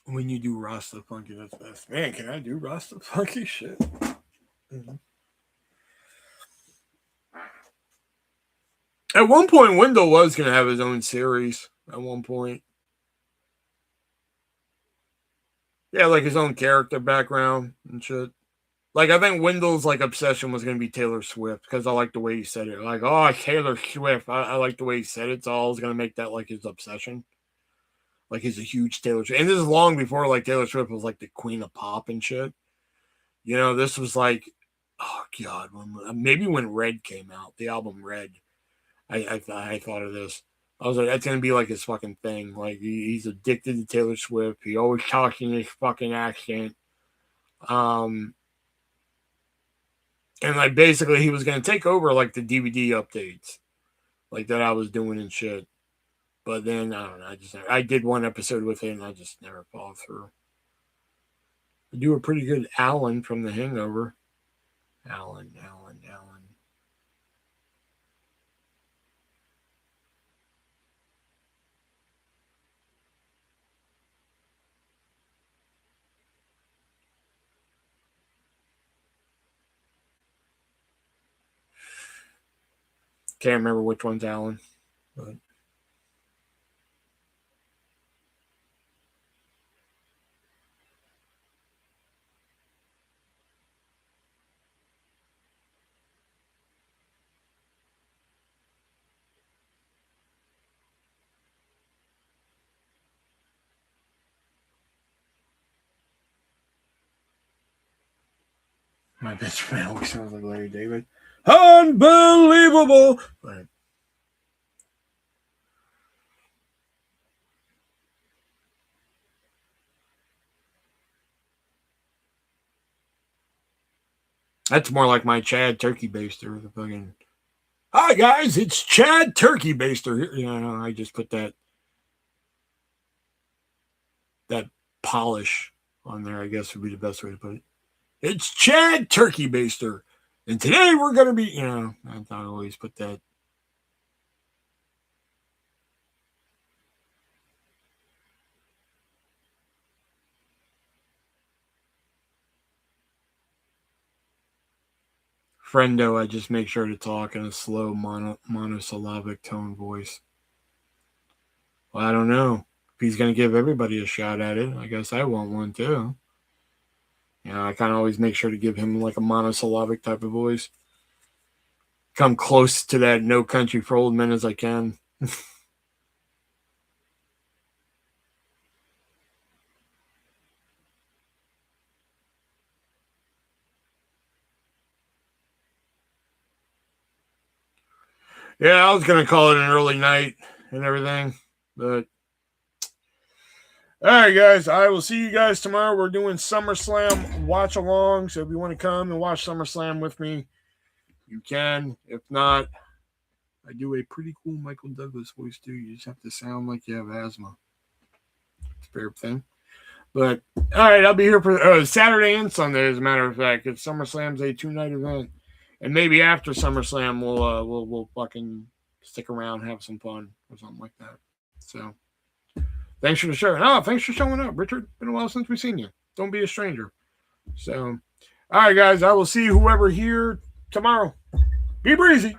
When you do Rasta Funky, that's best. Man, can I do Rasta Funky shit? Mm-hmm. At one point, Wendell was going to have his own series. At one point. Yeah, like his own character background and shit. Like, I think Wendell's, like, obsession was going to be Taylor Swift, because I like the way he said it. Like, oh, Taylor Swift. I like the way he said it, so I was going to make that, like, his obsession. Like, he's a huge Taylor Swift. And this is long before, like, Taylor Swift was, like, the queen of pop and shit. You know, this was, like, oh, God. Maybe when Red came out, the album Red, I thought of this. I was like, that's going to be, like, his fucking thing. Like, he's addicted to Taylor Swift. He always talks in his fucking accent. And, like, basically, he was going to take over, like, the DVD updates. Like, that I was doing and shit. But then, I don't know, I did one episode with him, and I just never followed through. I do a pretty good Alan from The Hangover. Alan. Can't remember which one's Alan, but my best man always sounds like Larry David. Unbelievable! But that's more like my Chad Turkey Baster. The fucking, hi guys, it's Chad Turkey Baster. You know, I just put that polish on there, I guess would be the best way to put it. It's Chad Turkey Baster. And today we're going to be, you know, I always put that. Friendo, I just make sure to talk in a slow monosyllabic tone voice. Well, I don't know. If he's going to give everybody a shot at it, I guess I want one too. You know, I kind of always make sure to give him like a monosyllabic type of voice. Come close to that No Country for Old Men as I can. Yeah, I was going to call it an early night and everything, but all right, guys, I will see you guys tomorrow. We're doing SummerSlam watch along, so if you want to come and watch SummerSlam with me, you can. If not, I do a pretty cool Michael Douglas voice too. You just have to sound like you have asthma. It's a fair thing. But all right, I'll be here for Saturday and Sunday, as a matter of fact. It's SummerSlam's a 2-night event. And maybe after SummerSlam, we'll fucking stick around, have some fun or something like that. So, thanks for the show. Oh, thanks for showing up, Richard. Been a while since we've seen you. Don't be a stranger. So, all right, guys, I will see whoever here tomorrow. Be breezy.